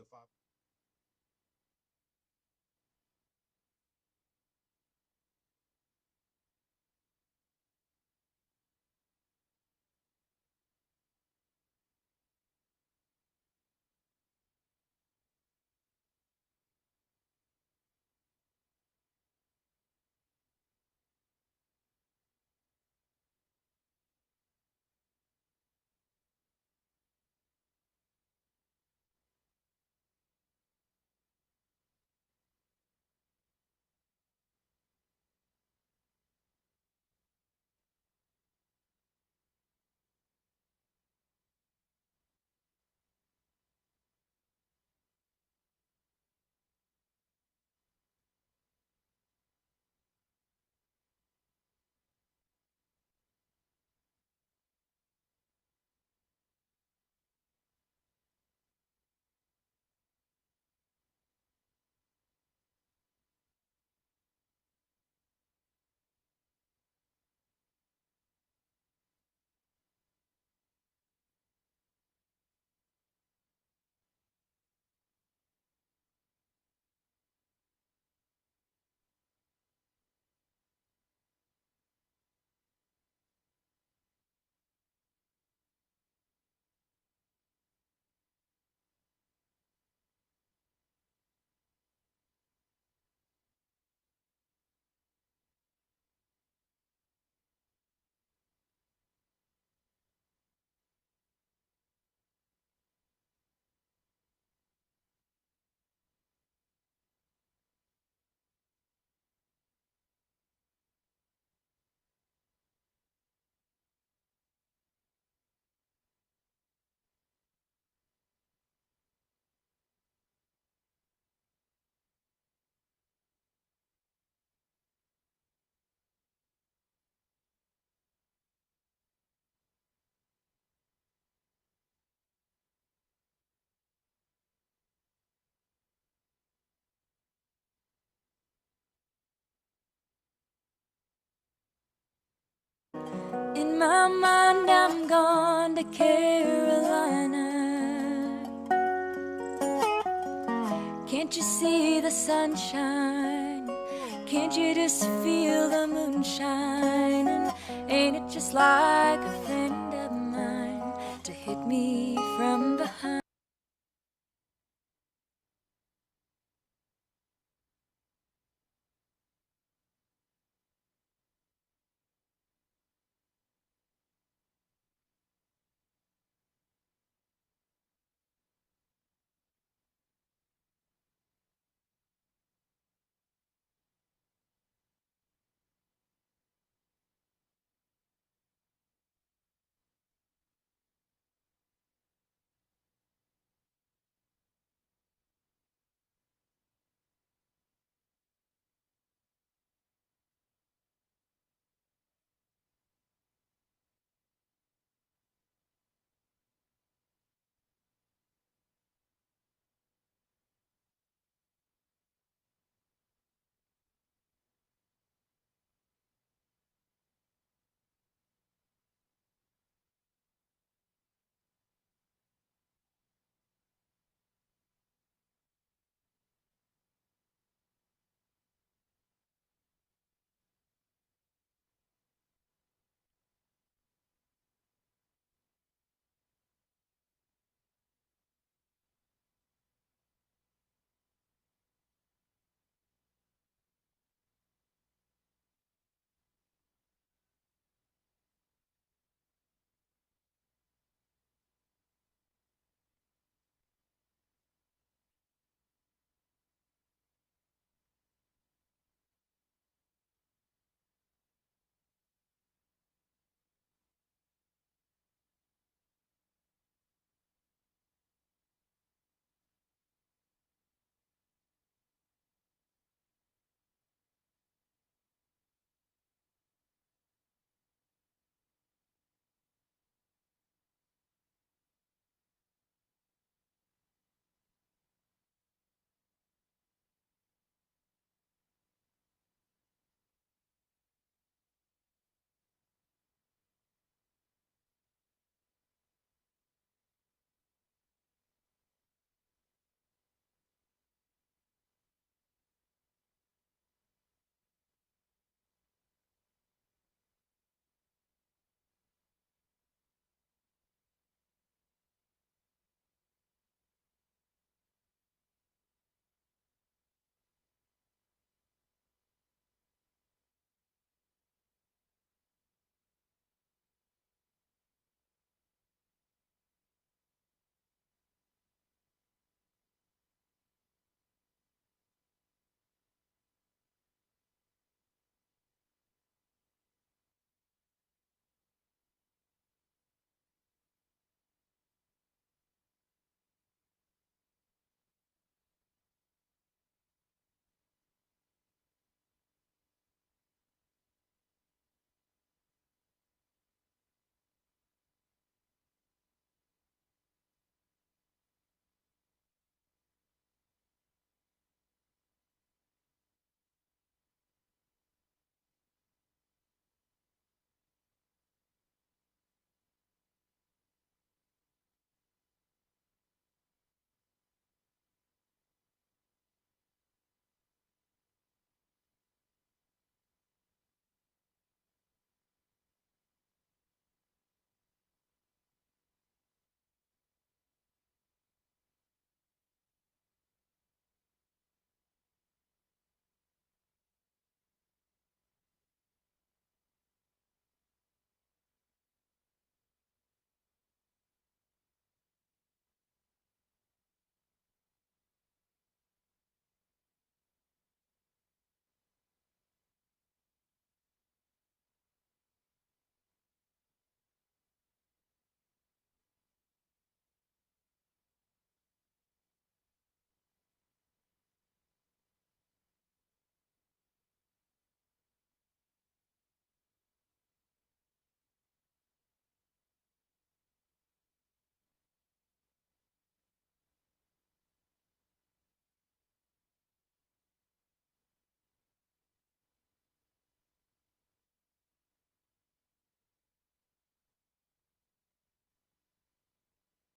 in my mind, I'm gone to Carolina. Can't you see the sunshine? Can't you just feel the moonshine? And ain't it just like a friend of mine to hit me